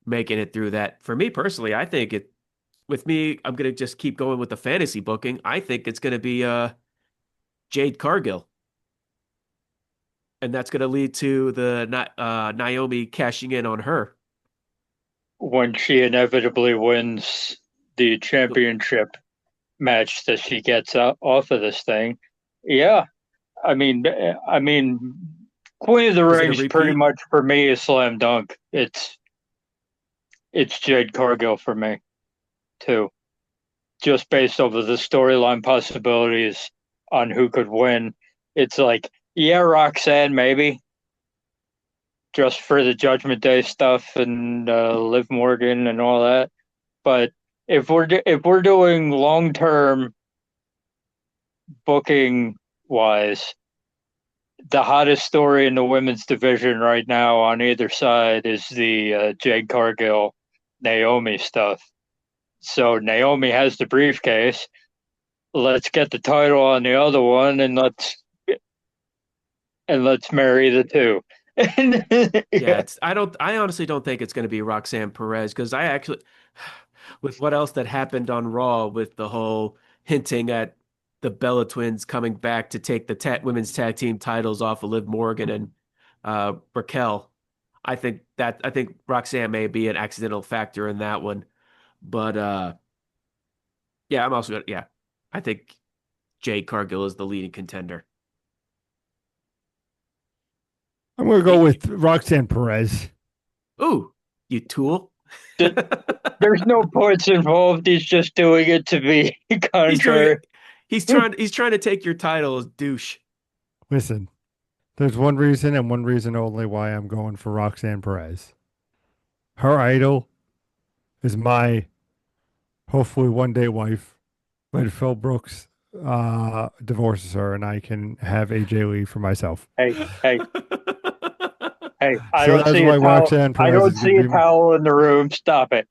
making it through that? For me personally, I think it with me, I'm gonna just keep going with the fantasy booking. I think it's gonna be Jade Cargill. and that's going to lead to the Naomi cashing in on her. When she inevitably wins the championship match that she gets off of this thing. Yeah, I mean, Queen of the Is it a Rings pretty repeat? much for me is slam dunk. It's Jade Cargill for me too, just based off of the storyline possibilities on who could win. It's like, yeah, Roxanne maybe just for the Judgment Day stuff and Liv Morgan and all that. But if we're doing long term booking wise, the hottest story in the women's division right now on either side is the Jade Cargill Naomi stuff. So Naomi has the briefcase. Let's get the title on the other one, and let's marry the two. Yeah, Yeah. I honestly don't think it's going to be Roxanne Perez because I actually, with what else that happened on Raw with the whole hinting at the Bella Twins coming back to take the women's tag team titles off of Liv Morgan and Raquel, I think Roxanne may be an accidental factor in that one. But yeah, yeah, I think Jade Cargill is the leading contender. I'm going to go Y- with Roxanne Perez. Ooh, you tool. There's no points involved. He's just doing it to be He's doing contrary. it. He's trying to take your title as douche. Listen, there's one reason and one reason only why I'm going for Roxanne Perez. Her idol is my hopefully one day wife when Phil Brooks divorces her and I can have AJ Lee for myself. Hey, hey, hey! I So don't that's see a why towel. Roxanne I Perez don't is going see to a be my towel in the room. Stop it.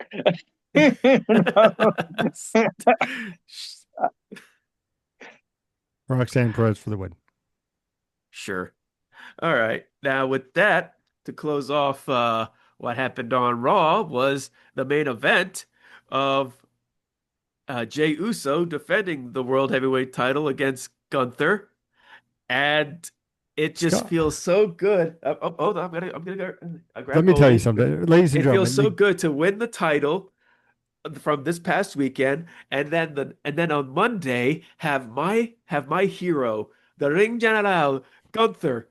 Roxanne Perez for the win. Sure. All right. Now, with that, to close off what happened on Raw was the main event of Jey Uso defending the World Heavyweight title against Gunther. And it just Scott, feels so good. Hold on, I'm gonna go let grab me tell you Ole. something, ladies and It feels gentlemen. so good to win the title from this past weekend, and then on Monday have my hero, the Ring General Gunther,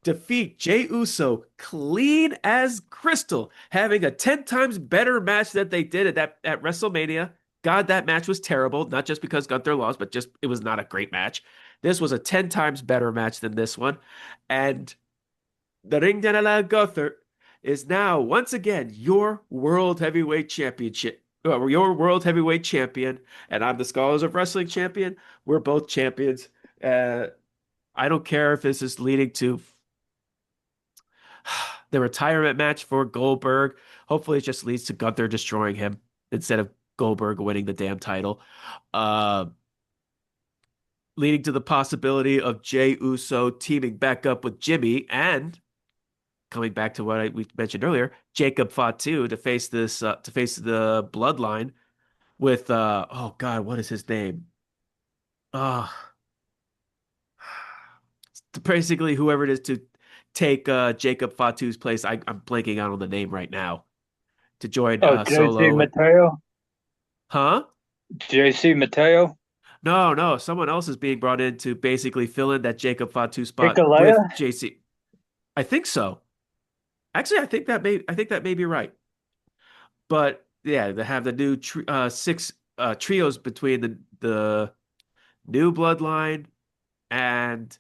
defeat Jey Uso clean as crystal, having a 10 times better match that they did at WrestleMania. God, that match was terrible, not just because Gunther lost, but just it was not a great match. This was a 10 times better match than this one. And the Ring General Gunther is now once again your World Heavyweight Championship. Your World Heavyweight Champion, and I'm the Scholars of Wrestling Champion. We're both champions. Uh, I don't care if this is leading to the retirement match for Goldberg. Hopefully, it just leads to Gunther destroying him instead of Goldberg winning the damn title. Uh, Leading to the possibility of Jey Uso teaming back up with Jimmy and coming back to what we mentioned earlier, Jacob Fatu to face the Bloodline with oh God, what is his name? Uh Basically whoever it is to take Jacob Fatu's place. I'm blanking out on the name right now to join Oh, JC Solo and Mateo? huh? JC Mateo? No, no, someone else is being brought in to basically fill in that Jacob Fatu spot Hikalea? with JC. I think so. Actually, I think that may be right. But yeah, they have the new six trios between the new bloodline and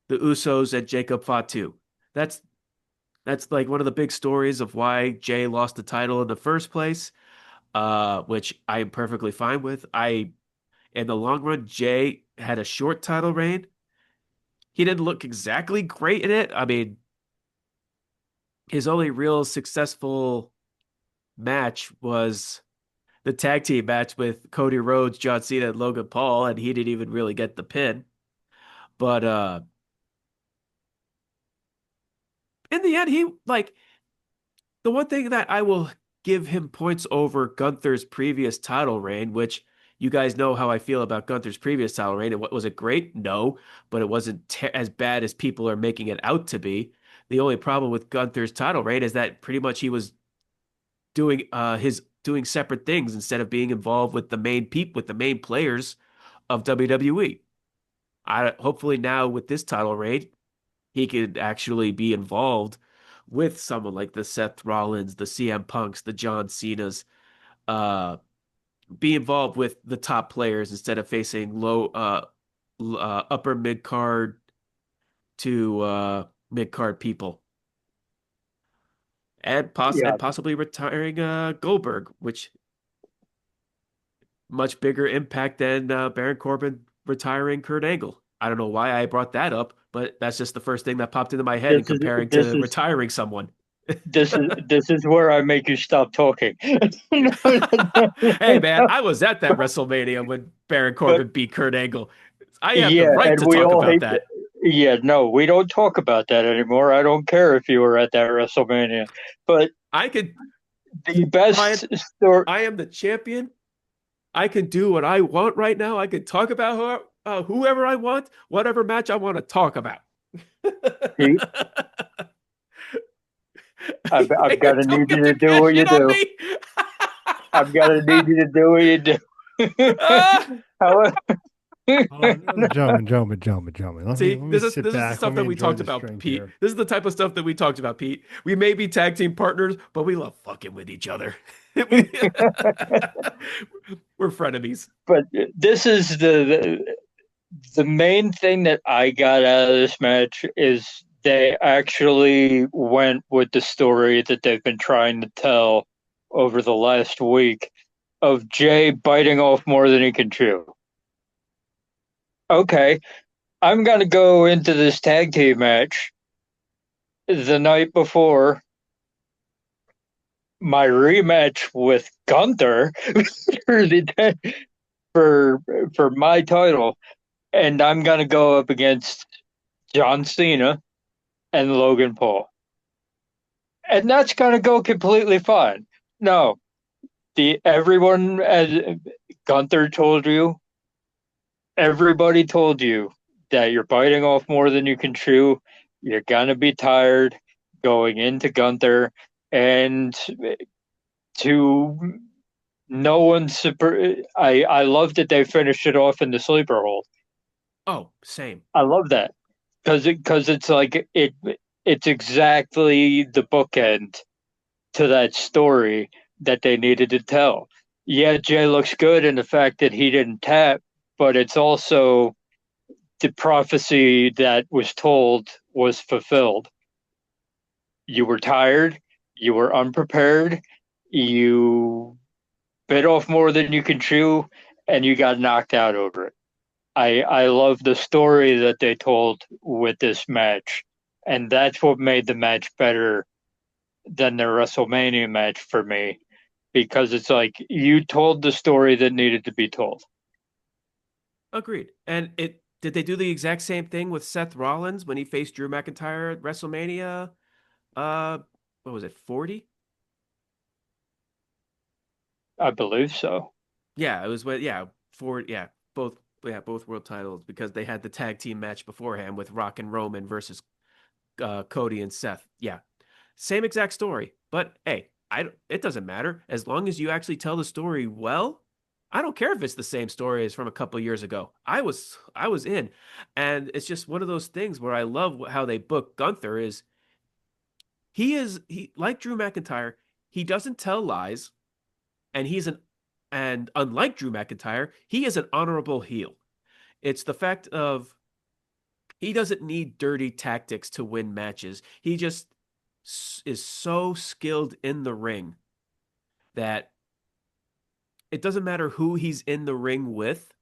the Usos and Jacob Fatu. That's that's like one of the big stories of why Jay lost the title in the first place, which I am perfectly fine with. In the long run, Jay had a short title reign. He didn't look exactly great in it. I mean, his only real successful match was the tag team match with Cody Rhodes, John Cena, and Logan Paul, and he didn't even really get the pin. But in the end, he like the one thing that I will give him points over Gunther's previous title reign, which You guys know how I feel about Gunther's previous title reign. And what was it great? No, but it wasn't as bad as people are making it out to be. The only problem with Gunther's title reign is that pretty much he was doing separate things instead of being involved with the main players of WWE. I hopefully now with this title reign, he could actually be involved with someone like the Seth Rollins, the CM Punks, the John Cena's, uh, be involved with the top players instead of facing upper mid card to mid card people, and Yeah, possibly retiring Goldberg, which much bigger impact than Baron Corbin retiring Kurt Angle. I don't know why I brought that up, but that's just the first thing that popped into my head in this is comparing this to is retiring someone. this is where I make you stop talking. Hey man, I was at that WrestleMania when Baron But Corbin beat Kurt Angle. I have the yeah, right and to we talk all about hate. that. Yeah, no, we don't talk about that anymore. I don't care if you were at that WrestleMania. But I could, the Brian, best story. I am the champion. I can do what I want right now. I can talk about whoever I want, whatever match I want to talk about. I'm You're gonna need you to talking do mad what you shit on do. me. I'm gonna need you to do what you do. Ah! However, Oh, no, gentlemen. Let See, me sit this is the back. Let stuff me that we enjoy talked this about, drink Pete. here. This is the type of stuff that we talked about, Pete. We may be tag team partners, but we love fucking with each other. We're frenemies. but this is the main thing that I got out of this match is they actually went with the story that they've been trying to tell over the last week of Jay biting off more than he can chew. Okay, I'm gonna go into this tag team match the night before my rematch with Gunther for for for my title, and I'm gonna go up against John Cena and Logan Paul, and that's gonna go completely fine. No, the everyone as Gunther told you, everybody told you that you're biting off more than you can chew. You're gonna be tired going into Gunther, and to no one's super. I love that they finished it off in the sleeper hold. Oh, same. I love that because it's like it's exactly the bookend to that story that they needed to tell. Yeah, Jay looks good in the fact that he didn't tap, but it's also the prophecy that was told was fulfilled. You were tired, you were unprepared, you bit off more than you can chew, and you got knocked out over it. I love the story that they told with this match, and that's what made the match better than their WrestleMania match for me, because it's like you told the story that needed to be told. Agreed. And it did they do the exact same thing with Seth Rollins when he faced Drew McIntyre at WrestleMania? Uh, what was it, 40? I believe so. Yeah, it was when yeah, both both world titles because they had the tag team match beforehand with Rock and Roman versus Cody and Seth. Yeah. Same exact story. But hey, it doesn't matter as long as you actually tell the story well. I don't care if it's the same story as from a couple years ago. I was in, and it's just one of those things where I love how they book Gunther is he like Drew McIntyre, he doesn't tell lies, and he's an and unlike Drew McIntyre, he is an honorable heel. It's the fact of he doesn't need dirty tactics to win matches. He just is so skilled in the ring that it doesn't matter who he's in the ring with,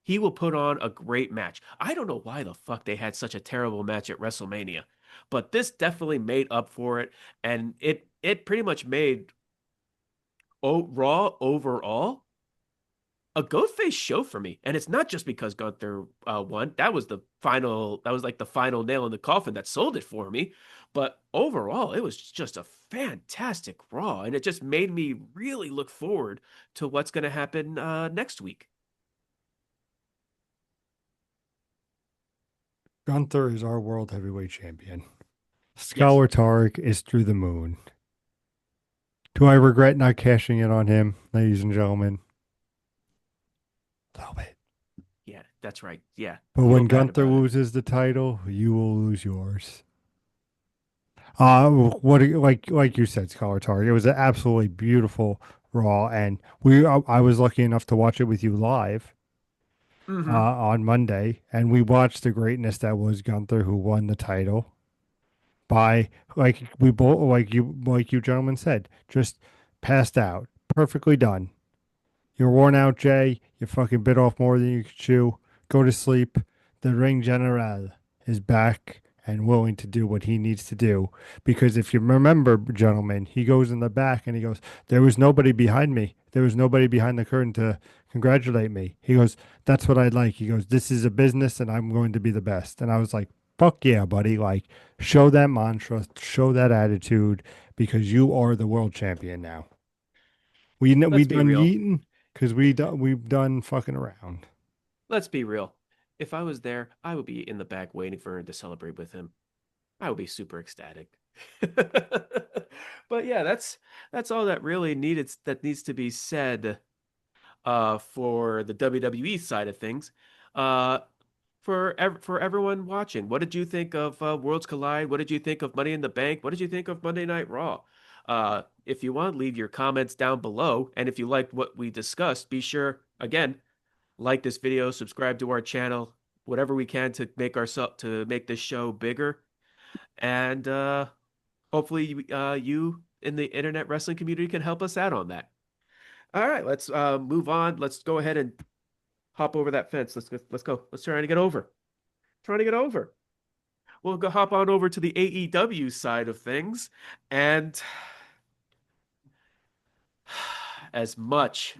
he will put on a great match. I don't know why the fuck they had such a terrible match at WrestleMania, but this definitely made up for it, and it pretty much made Raw overall a goat face show for me. And it's not just because Gunther won. That was the final, that was like the final nail in the coffin that sold it for me. But overall, it was just a fantastic Raw. And it just made me really look forward to what's going to happen next week. Gunther is our world heavyweight champion. Yes. Scholar Tarek is through the moon. Do I regret not cashing in on him, ladies and gentlemen? A little bit. Yeah, that's right. Yeah. But Feel when bad Gunther about it. loses the title, you will lose yours. Like you said, Scholar Tarek, it was an absolutely beautiful Raw, and I was lucky enough to watch it with you live Hmm. on Monday, and we watched the greatness that was Gunther, who won the title by like you gentlemen said, just passed out, perfectly done. You're worn out, Jay. You fucking bit off more than you could chew. Go to sleep. The Ring General is back and willing to do what he needs to do. Because if you remember, gentlemen, he goes in the back and he goes, "There was nobody behind me. There was nobody behind the curtain to congratulate me." He goes, "That's what I'd like." He goes, "This is a business and I'm going to be the best." And I was like, "Fuck yeah, buddy. Like, show that mantra, show that attitude because you are the world champion now." We Let's be done real. yeeting because we've done fucking around. Let's be real. If I was there, I would be in the back waiting for him to celebrate with him. I would be super ecstatic. But yeah, that's all that really needed that needs to be said for the WWE side of things. Uh for everyone watching, what did you think of Worlds Collide? What did you think of Money in the Bank? What did you think of Monday Night Raw? If you want, leave your comments down below. And if you liked what we discussed, be sure, again, like this video, subscribe to our channel, whatever we can to make this show bigger. And hopefully you in the internet wrestling community can help us out on that. All right, let's move on. Let's go ahead and hop over that fence. Let's go. Let's go. Let's try to get over. Trying to get over. We'll go hop on over to the AEW side of things. And as much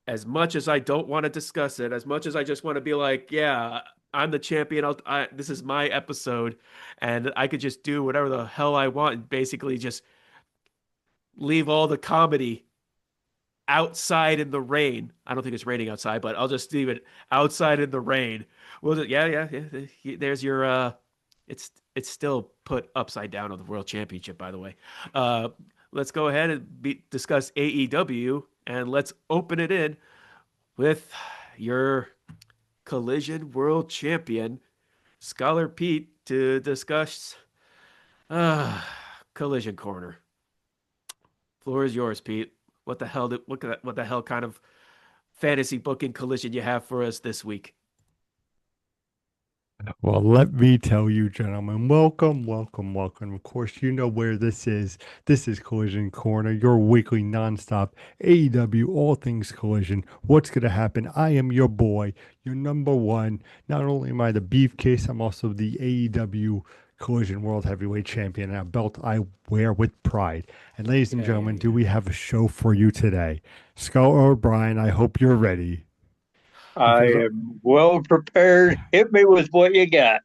as I don't want to discuss it, as much as I just want to be like, yeah, I'm the champion. This is my episode, and I could just do whatever the hell I want and basically just leave all the comedy outside in the rain. I don't think it's raining outside, but I'll just leave it outside in the rain. Yeah. There's your it's still put upside down on the world championship, by the way. Uh let's go ahead and discuss AEW, and let's open it in with your Collision World Champion, Scholar Pete, to discuss uh Collision Corner. Floor is yours, Pete. What the hell kind of fantasy booking collision you have for us this week? Well, let me tell you, gentlemen, welcome, welcome, welcome. Of course, you know where this is. This is Collision Corner, your weekly nonstop AEW All Things Collision. What's going to happen? I am your boy, your number one. Not only am I the beef case, I'm also the AEW Collision World Heavyweight Champion, and a belt I wear with pride. And ladies and gentlemen, do Yeah. we have a show for you today? Skull or Brian, I hope you're ready. I Because, am well prepared. Hit me with what you got.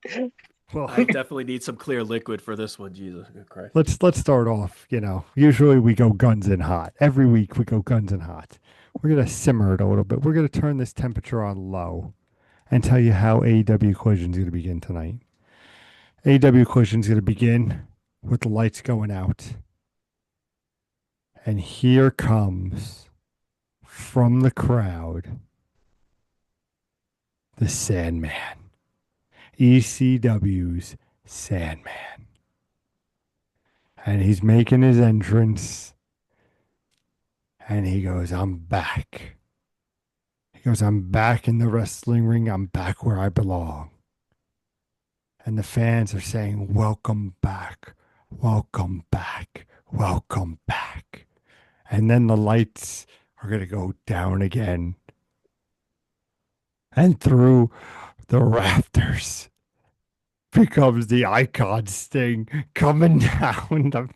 well, I definitely need some clear liquid for this one. Jesus Christ. let's start off, usually we go guns in hot. Every week we go guns in hot. We're gonna simmer it a little bit. We're gonna turn this temperature on low and tell you how AEW Collision is gonna begin tonight. AEW Collision is gonna begin with the lights going out. And here comes from the crowd the Sandman. ECW's Sandman. And he's making his entrance. And he goes, "I'm back." He goes, "I'm back in the wrestling ring. I'm back where I belong." And the fans are saying, "Welcome back. Welcome back. Welcome back." And then the lights are going to go down again. And through the rafters becomes the icon Sting coming down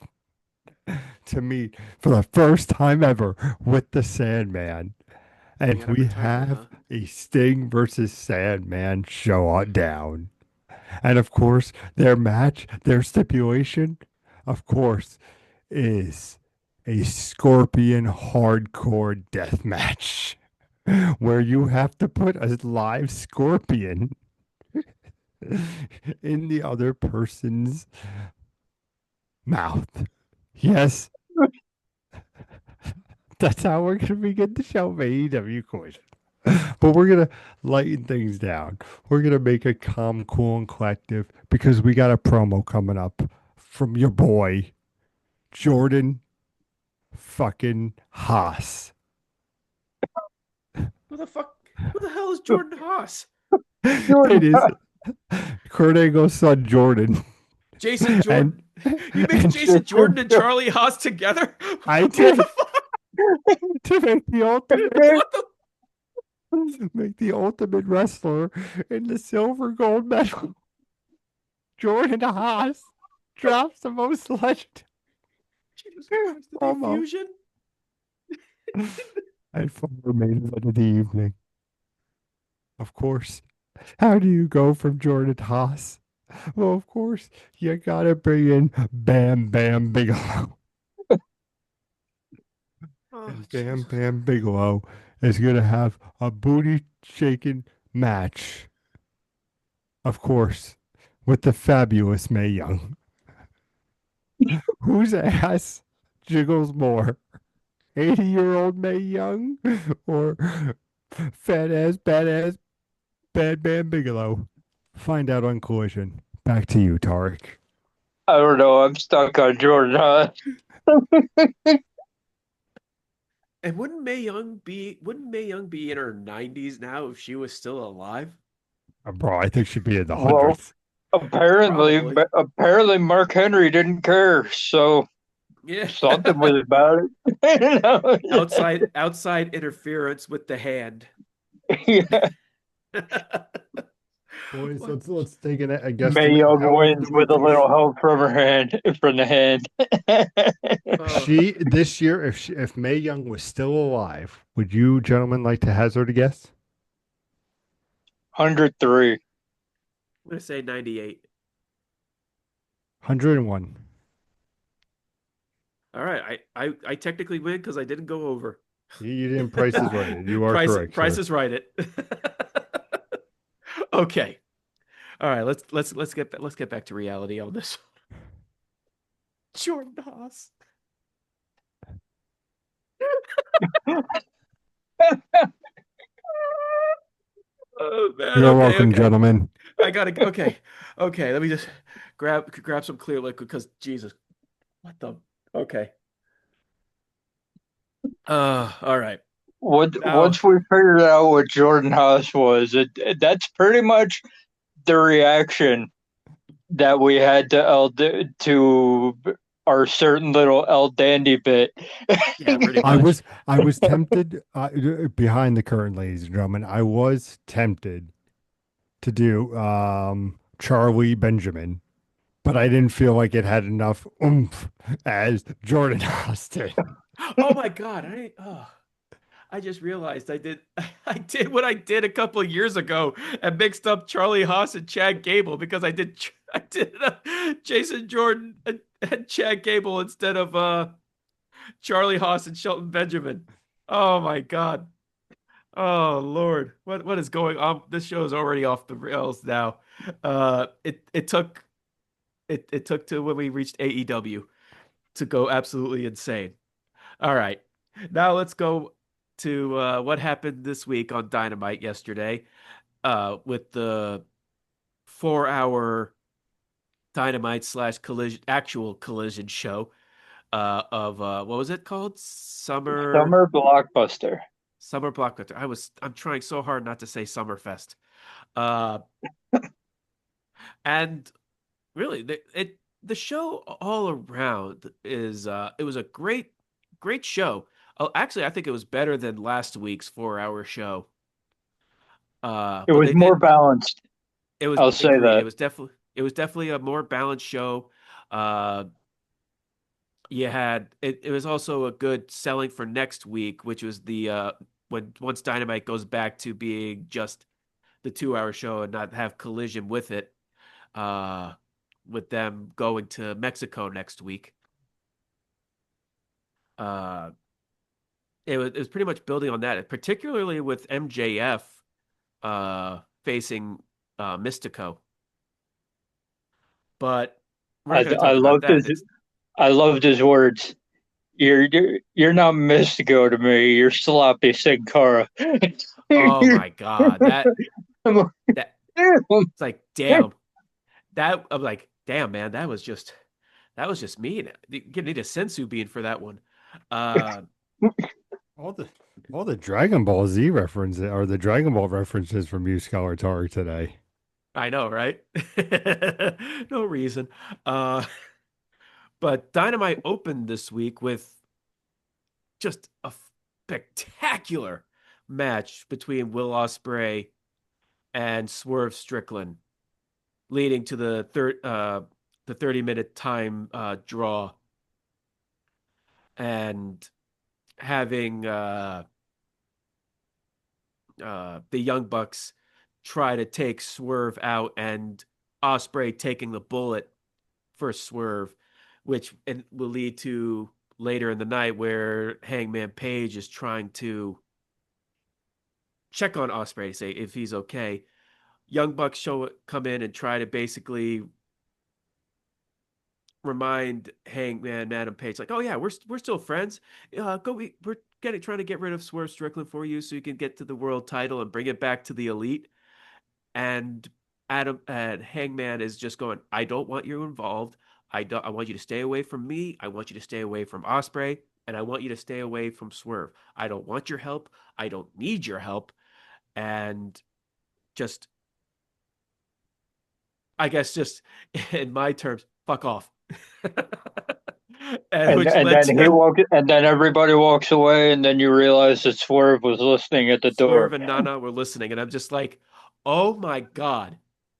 to meet for the first time ever with the Sandman. We And had a we retirement, have huh? a Sting versus Sandman showdown. And of course, their match, their stipulation, of course, is a Scorpion hardcore death match where you have to put a live scorpion in the other person's mouth. Yes, that's how we're going to begin the show of AEW Collision. But we're going to lighten things down. We're going to make it calm, cool, and collective because we got a promo coming up from your boy, Jordan fucking Haas. Who the fuck? Who the hell is Jordan Haas? It is Kurt Angle's son, Jordan. Jason And, Jordan. You mixed and Jason Jordan and Charlie Haas together? I What the did fuck? to What the? make the ultimate wrestler in the silver gold medal. Jordan Haas drops the most legend Jesus Christ, the promo fusion? and former main event of the evening. Of course, how do you go from Jordan Haas? Well, of course, you gotta bring in Bam Bam Bigelow. Oh, And Bam Jesus. Bam Bigelow is gonna have a booty shaking match. Of course, with the fabulous Mae Young. Whose ass jiggles more? 80-year-old Mae Young or fat ass, badass, Bad Bam Bigelow? Find out on Collision. Back to you, Tarek. I don't know. I'm stuck on Jordan Haas. And wouldn't Mae Young be in her 90s now if she was still alive? Bro, I think she'd be in the Well, hundreds. Probably. apparently Mark Henry didn't care, so Yeah. something was about it. Outside interference with the hand. Yeah. Boys, What? let's take a Mae guesstimate. Young How old wins do we with a think little help from her hand, from the hand. Oh, she this year? If Mae Young was still alive, would you gentlemen like to hazard a guess? 103. I'm gonna say 98. 101. All right, I technically win because I didn't go over. You didn't price is right. You are correct, Price sir. is right. It. Okay. All right. Let's get back to reality on this. Jordan Haas. Oh man. You're Okay. welcome, Okay. gentlemen. I gotta. Okay. Okay. Let me just grab some clear liquid because Jesus. What the? Okay. All right. Now. Once we figured out what Jordan Haas was, that's pretty much the reaction that we had to our certain little El Dandy bit. Yeah. Pretty I much. was I was tempted behind the curtain, ladies and gentlemen. I was tempted to do Charlie Benjamin, but I didn't feel like it had enough oomph as Jordan Austin. Oh my God. I just realized I did I did what I did a couple of years ago and mixed up Charlie Haas and Chad Gable because I did Jason Jordan and Chad Gable instead of Charlie Haas and Shelton Benjamin. Oh my God. Oh Lord. What is going on? This show is already off the rails now. It took to when we reached AEW to go absolutely insane. All right. Now let's go to what happened this week on Dynamite yesterday with the 4 hour Dynamite slash collision actual collision show of what was it called? Summer Blockbuster. Summer Blockbuster. I'm trying so hard not to say Summerfest. Uh and really the show all around is it was a great show. Oh, actually, I think it was better than last week's 4 hour show. It But was they more did. balanced. I'll say Agreed. that. It was definitely a more balanced show. Uh, you had it. It was also a good selling for next week, which was the when once Dynamite goes back to being just the 2 hour show and not have Collision with it, uh, with them going to Mexico next week. Uh, it was pretty much building on that, particularly with MJF facing Mystico. But we're not I going to I talk about loved that. his I loved his words. You're not Mystico to me. You're sloppy Sin Cara. Oh my God, that it's like damn. That I'm like damn man, that was just me. You need a sensu bean for that one. Uh, All the all the Dragon Ball Z references or the Dragon Ball references from you, Scholar Tar, today. I know, right? No reason. Uh, but Dynamite opened this week with just a spectacular match between Will Ospreay and Swerve Strickland, leading to the 30-minute time draw, and having the Young Bucks try to take Swerve out, and Ospreay taking the bullet for Swerve, which will lead to later in the night where Hangman Page is trying to check on Ospreay to say if he's okay. Young Bucks come in and try to basically remind Hangman Adam Page, like, oh yeah, we're still friends. We're getting trying to get rid of Swerve Strickland for you so you can get to the world title and bring it back to the Elite. And Adam and Hangman is just going, I don't want you involved. I want you to stay away from me. I want you to stay away from Ospreay, and I want you to stay away from Swerve. I don't want your help. I don't need your help. And just, I guess, just in my terms, fuck off. And and which and led then he to walked, and then everybody walks away, and then you realize that Swerve was listening at the Swerve door. and Nana were listening, and I'm just like, oh my God,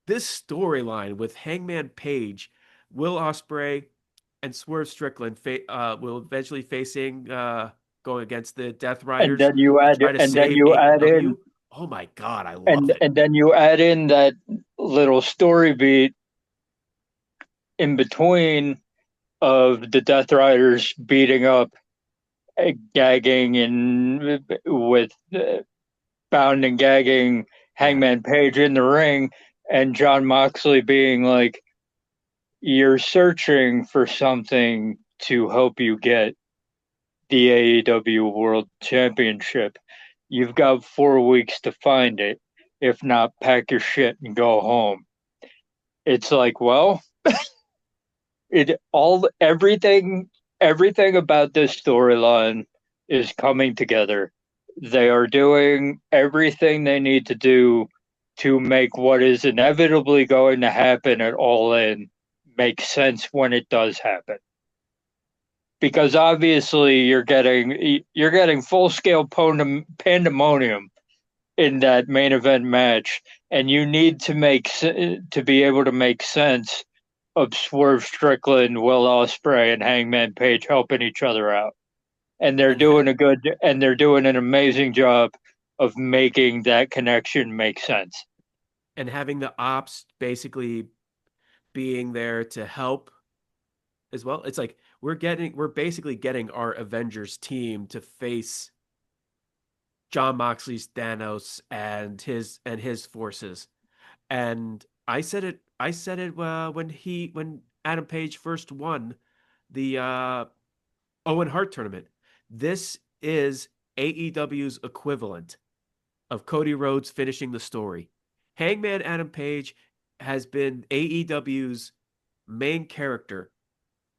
this storyline with Hangman Page, Will Ospreay, and Swerve Strickland will eventually facing going against the Death And Riders then you to add, try to and then save you add in, AEW. Oh my God, I love and it. then you add in that little story beat in between of the Death Riders beating up, gagging, and with bound and gagging Yeah. Hangman Page in the ring, and John Moxley being like, "You're searching for something to help you get the AEW World Championship. You've got 4 weeks to find it. If not, pack your shit and go home." It's like, well, it all everything about this storyline is coming together. They are doing everything they need to do to make what is inevitably going to happen at All In make sense when it does happen. Because obviously you're getting full scale pandemonium in that main event match, and you need to be able to make sense of Swerve Strickland, Will Ospreay, and Hangman Page helping each other out, and And ha- they're doing an amazing job of making that connection make sense. and having the ops basically being there to help as well. It's like we're basically getting our Avengers team to face John Moxley's Thanos and his forces. And I said it when Adam Page first won the Owen Hart tournament. This is AEW's equivalent of Cody Rhodes finishing the story. Hangman Adam Page has been AEW's main character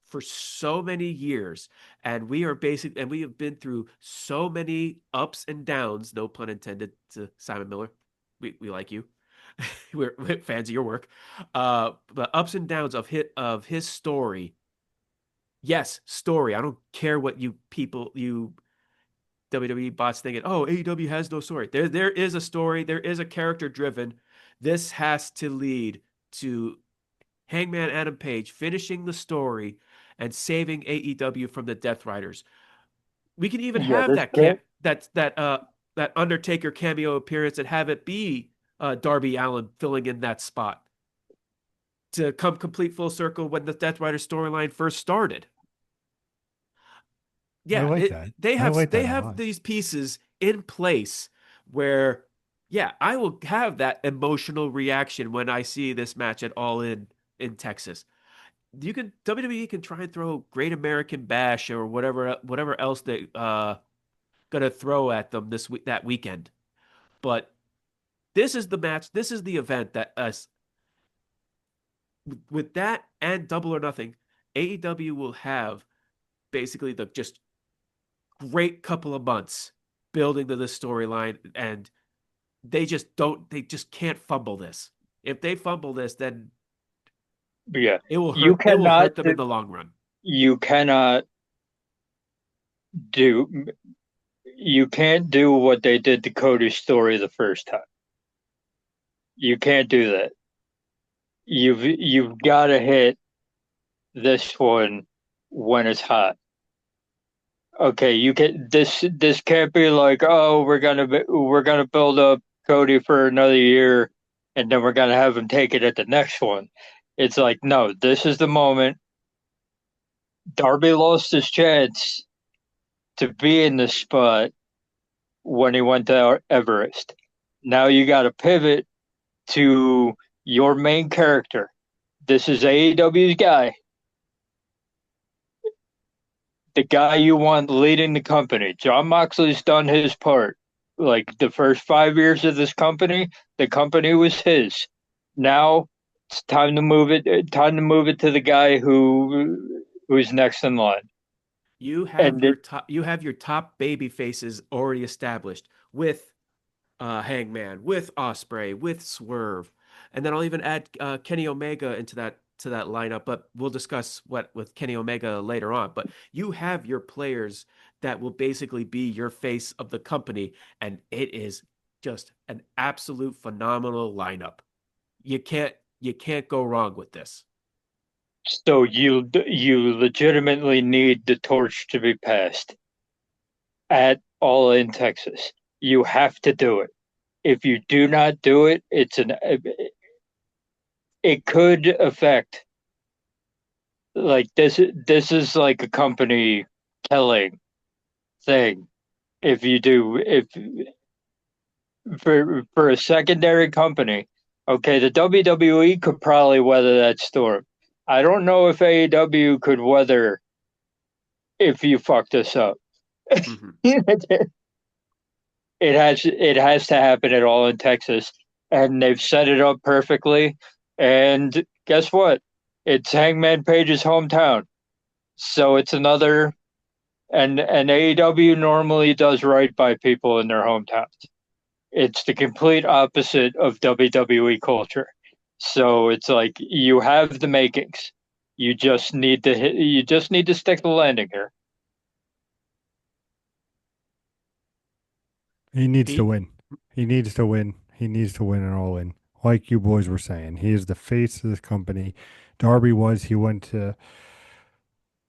for so many years, and we have been through so many ups and downs, no pun intended to Simon Miller. We like you. We're fans of your work. But ups and downs of his story. Yes, story. I don't care what you WWE bots thinking, oh, AEW has no story. There is a story, there is a character driven. This has to lead to Hangman Adam Page finishing the story and saving AEW from the Death Riders. We can even Yeah, have this that kid. camp that that Undertaker cameo appearance and have it be Darby Allin filling in that spot to come complete full circle when the Death Rider storyline first started. I Yeah, like that. they I have like they that a have lot. these pieces in place where, yeah, I will have that emotional reaction when I see this match at All in Texas. You can WWE can try and throw Great American Bash or whatever else they gonna throw at them this week that weekend, but this is the match. This is the event that us with that and Double or Nothing, AEW will have basically the just great couple of months building to this storyline, and they just can't fumble this. If they fumble this, then Yeah, it will you hurt it will cannot hurt them in the long run. you cannot do you can't do what they did to Cody's story the first time. You can't do that. You've got to hit this one when it's hot. Okay, you can this can't be like, oh, we're gonna build up Cody for another year, and then we're gonna have him take it at the next one. It's like, no, this is the moment. Darby lost his chance to be in this spot when he went to Everest. Now you got to pivot to your main character. This is AEW's guy, the guy you want leading the company. John Moxley's done his part. Like the first 5 years of this company, the company was his. Now it's time to move it. Time to move it to the guy who's next in line. And it, You have your top baby faces already established with Hangman, with Osprey, with Swerve, and then I'll even add Kenny Omega into that lineup. But we'll discuss what with Kenny Omega later on. But you have your players that will basically be your face of the company, and it is just an absolute phenomenal lineup. You can't go wrong with this. so you legitimately need the torch to be passed at All In Texas. You have to do it. If you do not do it, it could affect like this is like a company killing thing if you do if for a secondary company. Okay, the WWE could probably weather that storm. I don't know if AEW could weather if you fuck this up. Mhm. It has to happen at All in Texas, and they've set it up perfectly. And guess what? It's Hangman Page's hometown, so it's another. And AEW normally does right by people in their hometowns. It's the complete opposite of WWE culture. So it's like you have the makings. You just need to hit. You just need to stick the landing here. He needs to Pete, win. He needs to win. He needs to win it all in. Like you boys were saying, he is the face of this company. Darby was. He went to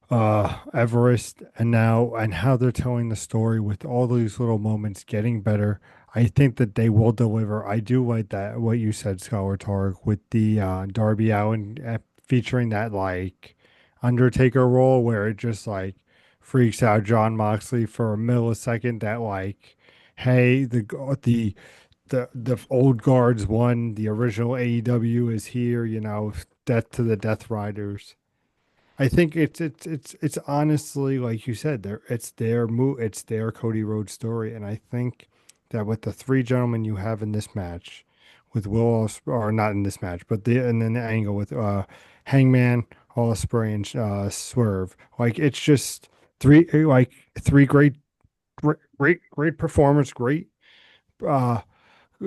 Everest, and now and how they're telling the story with all these little moments getting better. I think that they will deliver. I do like that what you said, Scholar Tark, with the Darby Allin featuring that like Undertaker role where it just like freaks out John Moxley for a millisecond. That like, hey, the old guards won. The original AEW is here. You know, death to the Death Riders. I think it's honestly like you said, it's their Cody Rhodes story, and I think that with the three gentlemen you have in this match, with or not in this match, but and then the angle with Hangman, Ospreay, and Swerve, like it's just three great performers, great uh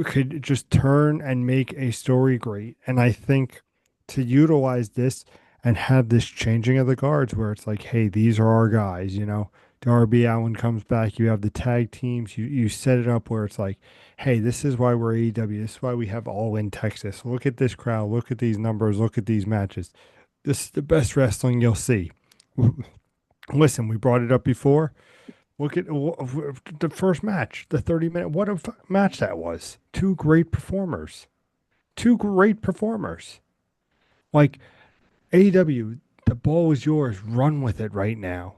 could just turn and make a story great. And I think to utilize this and have this changing of the guards where it's like, hey, these are our guys, you know. Darby Allen comes back, you have the tag teams, you set it up where it's like, hey, this is why we're AEW, this is why we have All In Texas. Look at this crowd, look at these numbers, look at these matches. This is the best wrestling you'll see. Listen, we brought it up before. Look at the first match, the 30-minute. What a match that was. Two great performers. Two great performers. Like AEW, the ball is yours. Run with it right now.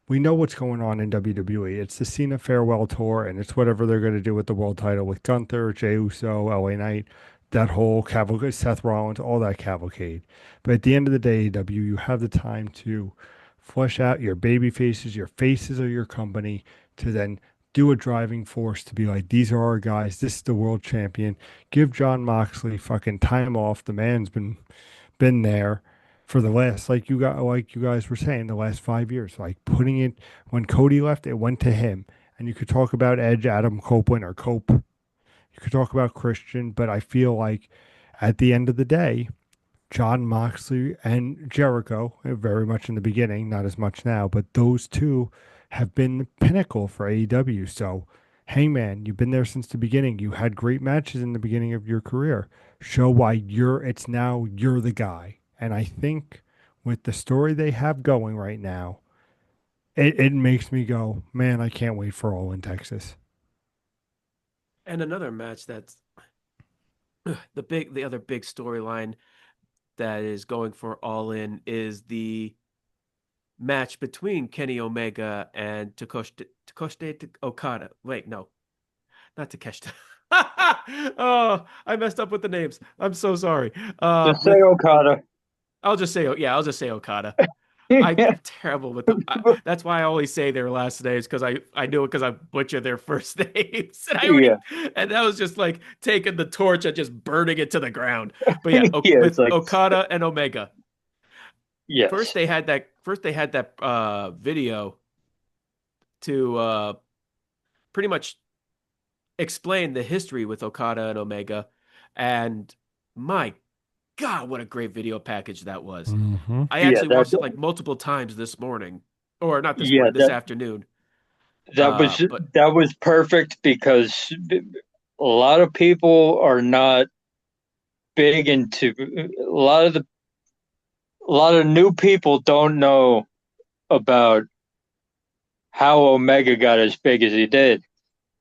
We know what's going on in WWE. It's the Cena farewell tour, and it's whatever they're going to do with the world title with Gunther, Jey Uso, LA Knight, that whole cavalcade, Seth Rollins, all that cavalcade. But at the end of the day, AEW, you have the time to flesh out your baby faces, your faces of your company, to then do a driving force to be like, these are our guys. This is the world champion. Give John Moxley fucking time off. The man's been there for the last, like you guys were saying, the last 5 years. Like putting it when Cody left, it went to him. And you could talk about Edge, Adam Copeland, or Cope. You could talk about Christian, but I feel like at the end of the day, John Moxley and Jericho, very much in the beginning, not as much now, but those two have been the pinnacle for AEW. So, Hangman, you've been there since the beginning. You had great matches in the beginning of your career. Show why it's now you're the guy. And I think with the story they have going right now, it makes me go, man, I can't wait for All in Texas. And another match that's the other big storyline that is going for All In is the match between Kenny Omega and Takoshi Okada. Wait, no, not Takeshita. Oh, I messed up with the names. I'm so sorry. Just say With Okada. I'll just say Okada. I'm terrible with them. That's why I always say their last names because I knew it because I butchered their first names, and Yeah, that was just like taking the torch and just burning it to the ground. But yeah, yeah. It's with like Okada and Omega, yes, first they had that video to pretty much explain the history with Okada and Omega, and my God, what a great video package that was. Hmm. I yeah. actually watched it like multiple times this morning, or not this Yeah, morning, this afternoon. that was But that was perfect because a lot of people are not big into a lot of new people don't know about how Omega got as big as he did.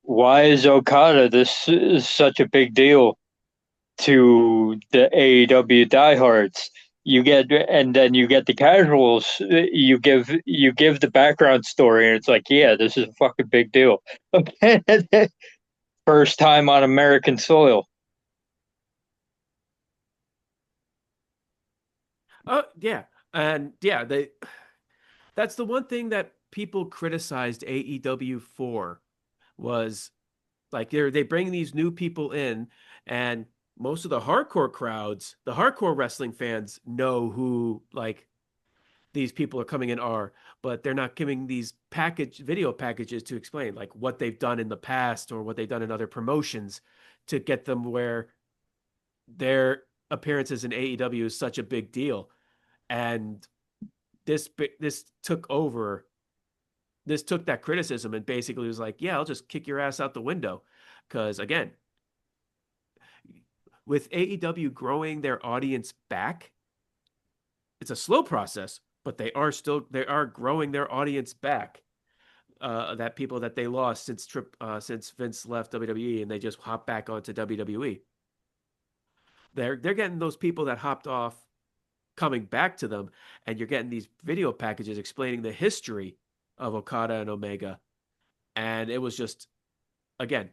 Why is Okada this is such a big deal to the AEW diehards? You get and then you get the casuals. You give the background story, and it's like, yeah, this is a fucking big deal. First time on American soil. yeah, and yeah, they that's the one thing that people criticized AEW for was like they bring these new people in, and most of the hardcore crowds, the hardcore wrestling fans know who like these people are coming in are, but they're not giving these package video packages to explain like what they've done in the past or what they've done in other promotions to get them where their appearances in AEW is such a big deal. And this took over. This took that criticism and basically was like, yeah, I'll just kick your ass out the window. Because again, with AEW growing their audience back, it's a slow process, but they are growing their audience back. That people that they lost since Vince left WWE and they just hopped back onto WWE. They're getting those people that hopped off coming back to them, and you're getting these video packages explaining the history of Okada and Omega, and it was just again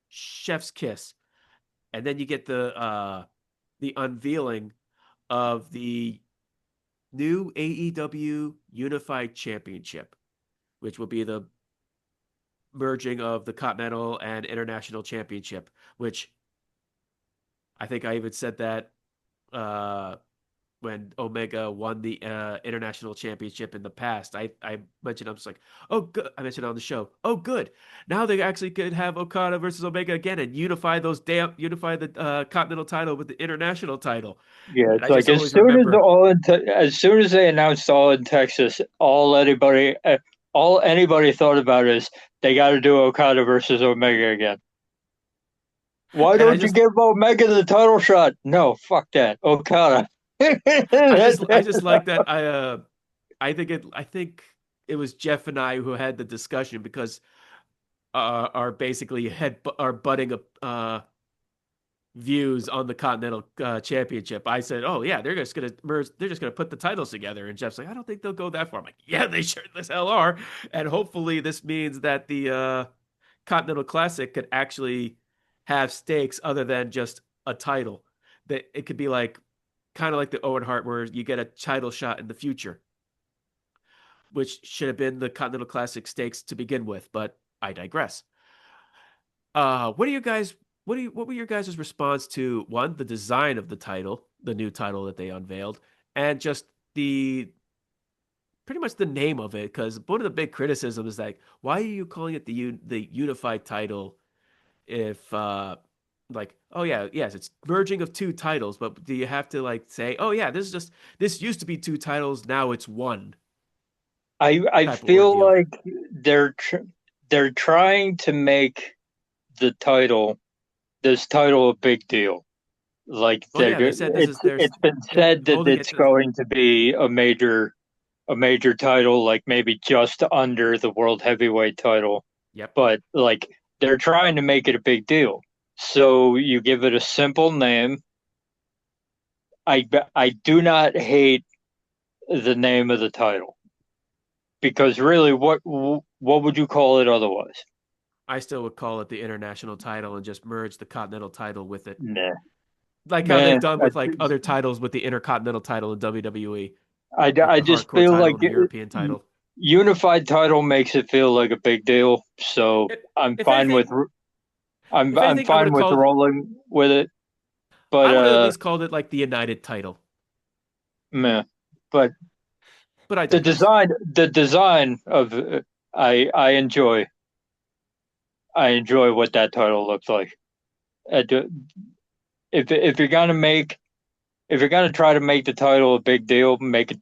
chef's kiss. And then you get the unveiling of the new AEW Unified Championship, which will be the merging of the Continental and International Championship, which I think I even said that uh, when Omega won the international championship in the past. I mentioned I'm just like, oh good. I mentioned on the show, oh good. Now they actually could have Okada versus Omega again and unify the Continental title with the international title. Yeah, And it's I like just always remember, as soon as they announced All in Texas, all anybody thought about is they got to do Okada versus Omega again. Why and don't you give Omega the title shot? No, fuck that, Okada. I just like that. I think it was Jeff and I who had the discussion because are basically are butting up views on the Continental Championship. I said, "Oh yeah, they're just gonna merge. They're just gonna put the titles together." And Jeff's like, "I don't think they'll go that far." I'm like, "Yeah, they sure as hell are." And hopefully, this means that the Continental Classic could actually have stakes other than just a title. That it could be like kind of like the Owen Hart, where you get a title shot in the future, which should have been the Continental Classic stakes to begin with. But I digress. What do you guys? What were your guys' response to one, the design of the title, the new title that they unveiled, and just the pretty much the name of it? Because one of the big criticisms is like, why are you calling it the unified title if like, oh yeah, yes, it's merging of two titles, but do you have to like say, oh yeah, this used to be two titles, now it's one I type of feel ordeal? like they're trying to make the title this title a big deal. Like Oh yeah, they said this is their it's been they're said that holding it it's to going to be a major title, like maybe just under the world heavyweight title, yep. but like they're trying to make it a big deal. So you give it a simple name. I do not hate the name of the title because really, what would you call it otherwise? I still would call it the international title and just merge the continental title with it. Nah, Like how they've man. done with like other titles with the intercontinental title in WWE, like I the just hardcore feel title like and the European title. unified title makes it feel like a big deal. So If, I'm if fine with anything, if I'm anything, I would fine have with called rolling with it. But I would have at least called it like the United title. meh. But But I digress. the design of I enjoy what that title looks like. If you're gonna make if you're gonna try to make the title a big deal, make a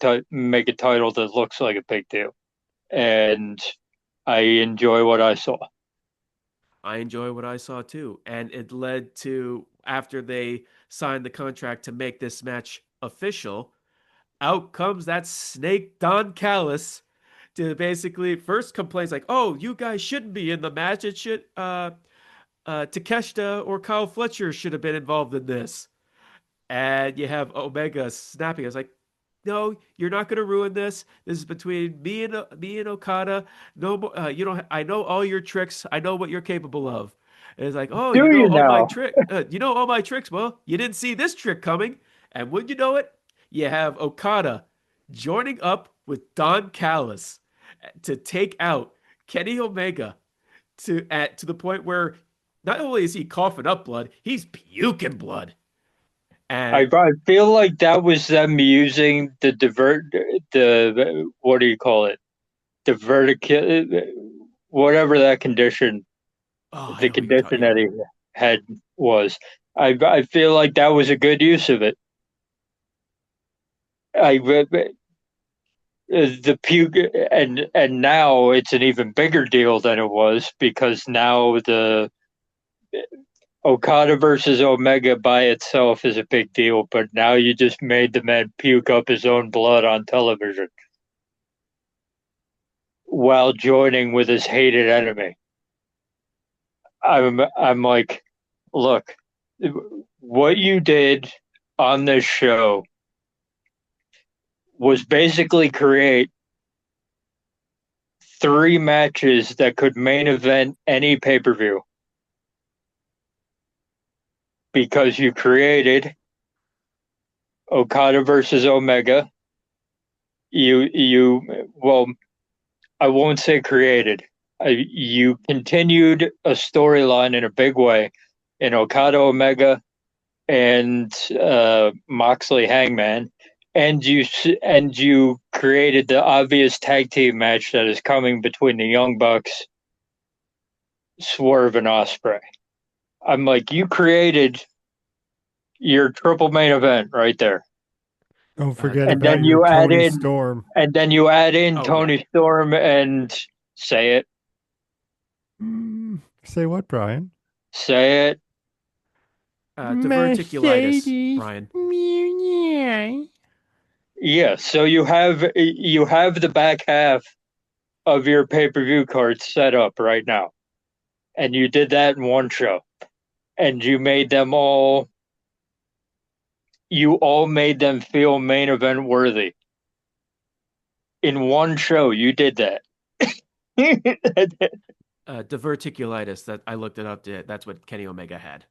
title that looks like a big deal. And I enjoy what I saw. I enjoy what I saw too, and it led to after they signed the contract to make this match official. Out comes that snake Don Callis to basically first complains like, "Oh, you guys shouldn't be in the match. It should Takeshita or Kyle Fletcher should have been involved in this." And you have Omega snapping. I was like, "No, you're not going to ruin this. This is between me and Okada. No, you don't. I know all your tricks. I know what you're capable of." And it's like, "Oh, Do you know you all my now? trick. You know all my tricks. Well, you didn't see this trick coming." And wouldn't you know it, you have Okada joining up with Don Callis to take out Kenny Omega to the point where not only is he coughing up blood, he's puking blood. And I feel like that was them using the what do you call it? The vertical whatever that condition oh, I the know who you're talking. condition Yeah, that he had was. I feel like that was a good use of it. I the puke and now it's an even bigger deal than it was because now the Okada versus Omega by itself is a big deal, but now you just made the man puke up his own blood on television while joining with his hated enemy. I'm like, look, what you did on this show was basically create three matches that could main event any pay-per-view because you created Okada versus Omega. Well, I won't say created. You continued a storyline in a big way in Okada Omega and Moxley Hangman, and you created the obvious tag team match that is coming between the Young Bucks, Swerve, and Osprey. I'm like, you created your triple main event right there, Don't forget and about then your you add Tony in Storm. and then you add in oh yeah, Tony Storm and say it, Say what, Brian? say it. diverticulitis, Mercedes. Brian. Meow. Yeah, so you have the back half of your pay-per-view cards set up right now. And you did that in one show. And you all made them feel main event worthy. In one show, you did that. Diverticulitis. That I looked it up. That's what Kenny Omega had.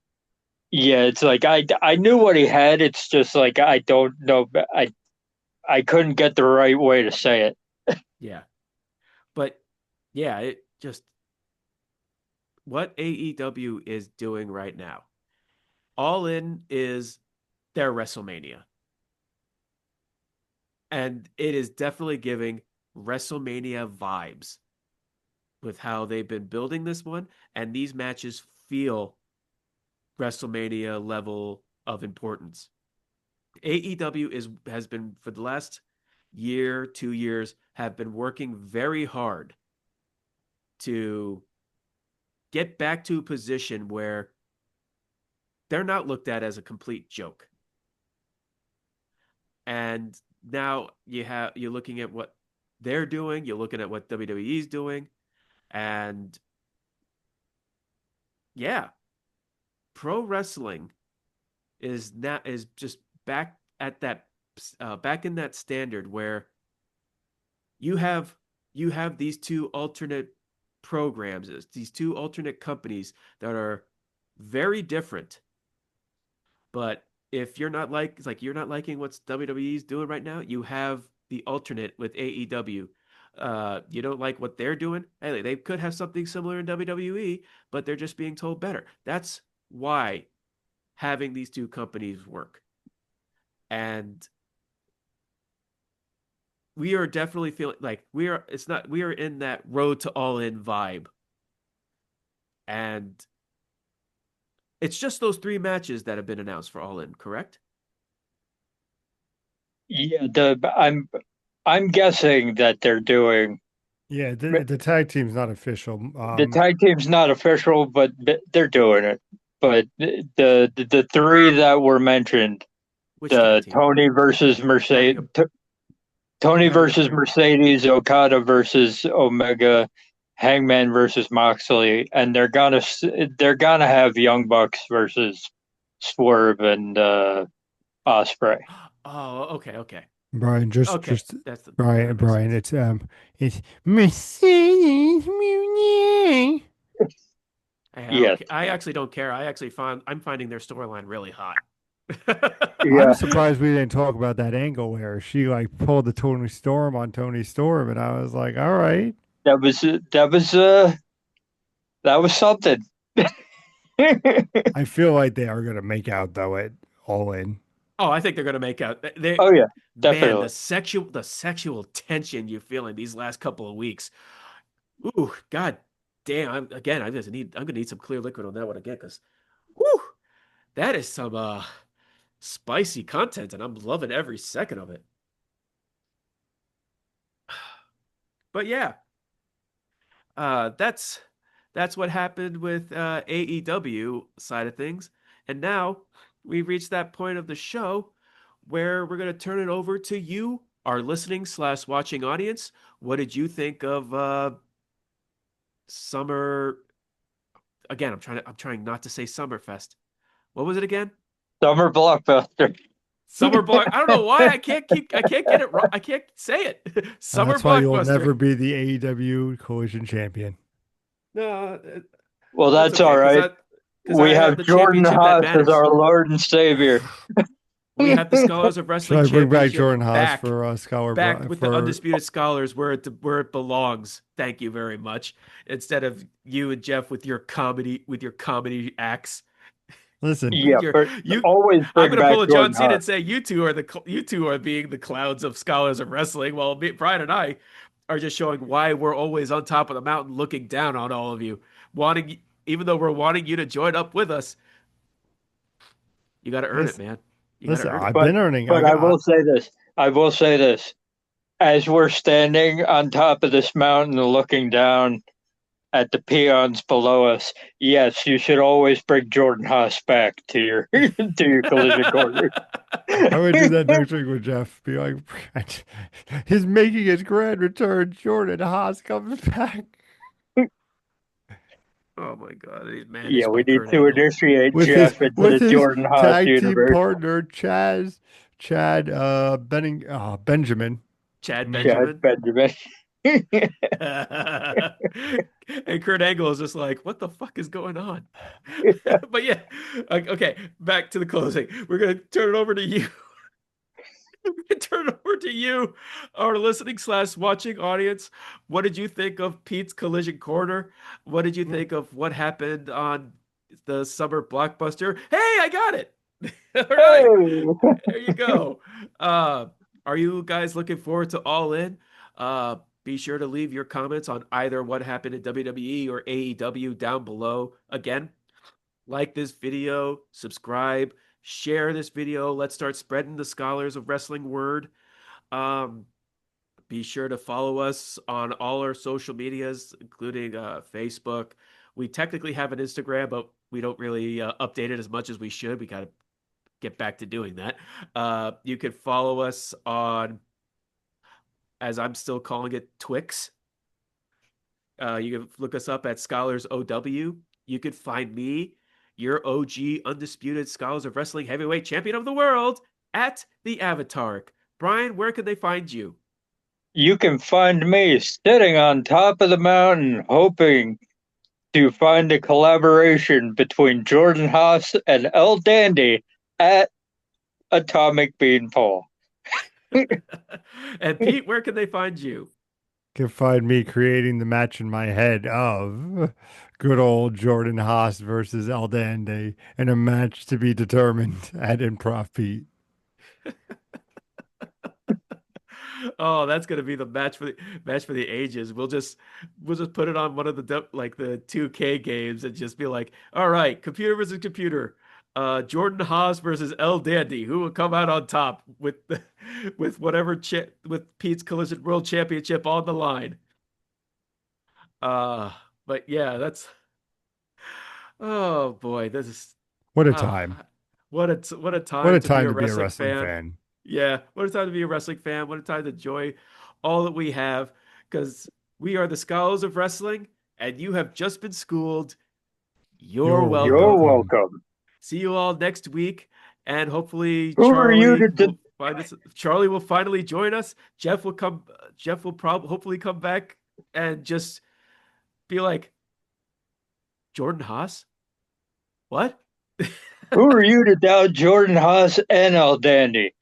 Yeah, it's like I knew what he had. It's just like I don't know. I couldn't get the right way to say it. Yeah, but yeah, it just what AEW is doing right now. All In is their WrestleMania, and it is definitely giving WrestleMania vibes with how they've been building this one, and these matches feel WrestleMania level of importance. AEW has been for the last year, 2 years, have been working very hard to get back to a position where they're not looked at as a complete joke. And now you're looking at what they're doing, you're looking at what WWE is doing, and yeah, pro wrestling is just back at that back in that standard where you have these two alternate programs, these two alternate companies that are very different. But if you're not you're not liking what WWE's doing right now, you have the alternate with AEW. You don't like what they're doing? Hey, they could have something similar in WWE, but they're just being told better. That's why having these two companies work. And we are definitely feeling like we are in that road to all in vibe. And it's just those three matches that have been announced for All In, correct? Yeah, I'm guessing that they're doing Yeah, the tag team's not official. the tag team's not official, but they're doing it. But the three that were mentioned, Which tag the team? Tony versus Mercedes, Tony Yeah, versus Mercedes, Okada versus Omega, Hangman versus Moxley, and they're gonna have Young Bucks versus Swerve and Osprey. Oh, okay, okay, Brian, okay. just That's the Brian, that makes Brian. sense. It's Mercedes Mounier. I don't. Yes, I actually don't care. I'm finding their storyline really hot. I'm yeah, surprised we didn't talk about that angle where she like pulled the Tony Storm on Tony Storm, and I was like, all right. that was something. I feel like they are gonna make out though at All In. Oh, I think they're gonna make out. Oh yeah, Man, definitely. the sexual tension you feel in these last couple of weeks. Ooh, god damn! I'm gonna need some clear liquid on that one again because, whoo, that is some spicy content, and I'm loving every second of it. But yeah, that's what happened with AEW side of things, and now we've reached that point of the show where we're gonna turn it over to you, our listening/watching audience. What did you think of Summer? Again, I'm trying not to say Summerfest. What was it again? Summer blockbuster. Summer Block. I don't know why I can't get it wrong. I can't say it. Summer That's why you'll Blockbuster. never be the AEW Collision Champion. No, Well, that's that's okay all right. because We I have have the Jordan championship that Haas as matters. our Lord and Savior. We have the Scholars of Should Wrestling I bring back Championship Jordan Haas back for Scholar back with the for? undisputed scholars where it belongs. Thank you very much. Instead of you and Jeff with your comedy acts. Listen, Yeah, You're but you. always I'm bring gonna back pull a John Jordan Cena Haas. and say you two are being the clowns of scholars of wrestling, while Brian and I are just showing why we're always on top of the mountain, looking down on all of you, wanting even though we're wanting you to join up with us. You got to earn it, listen, man. You got to listen. earn it. I've But been earning. but I will say this. I will say this. As we're standing on top of this mountain and looking down, at the peons below us. Yes, you should always bring Jordan Haas back to your to your collision corner. I would do that next week with Jeff. Be like, he's making his grand return. Jordan Haas comes back Oh my God, he's Yeah, managed we by need Kurt to Angle. initiate Jeff into with the his Jordan Haas tag team universe. partner Chad Benjamin. Chad Chad Benjamin. Benjamin. And Kurt Angle is just like, what the fuck is going on? But yeah, okay, back to the closing. We're gonna turn it over to you. Turn it over to you, our listening / watching audience. What did you think of Pete's Collision Corner? What did you think of what happened on the summer blockbuster? Hey, I got it. All right, Hey! there you go. Uh, are you guys looking forward to All In? Be sure to leave your comments on either what happened in WWE or AEW down below. Again, like this video, subscribe, share this video. Let's start spreading the Scholars of Wrestling word. Um, be sure to follow us on all our social medias, including Facebook. We technically have an Instagram, but we don't really update it as much as we should. We got to get back to doing that. You can follow us on, as I'm still calling it, Twix. You can look us up at Scholars OW. You could find me, your OG undisputed Scholars of Wrestling heavyweight champion of the world, at the Avatar. Brian, where can they find you? You can find me sitting on top of the mountain, hoping to find a collaboration between Jordan Haas and El Dandy at Atomic Beanpole. And Pete, where can they find you? Can find me creating the match in my head of good old Jordan Haas versus El Dande in a match to be determined at Improv Pete. Oh, that's gonna be the match for the ages. We'll just put it on one of the 2K games and just be like, all right, computer versus computer. Jordan Haas versus El Dandy. Who will come out on top with with Pete's Collision World Championship on the line? Uh, but yeah, that's oh boy, this is What a ah, time. what a What time a to be time a to be a wrestling wrestling fan. fan. Yeah, what a time to be a wrestling fan. What a time to enjoy all that we have because we are the scholars of wrestling and you have just been schooled. You're You're You're welcome. welcome. welcome. See you all next week and hopefully Who are you to Charlie will finally join us. Jeff will probably hopefully come back and just be like, Jordan Haas? What? Who are you to doubt Jordan Haas and El Dandy?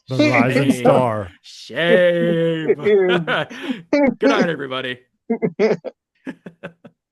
The rising Shame. star. Shame. Good night, everybody.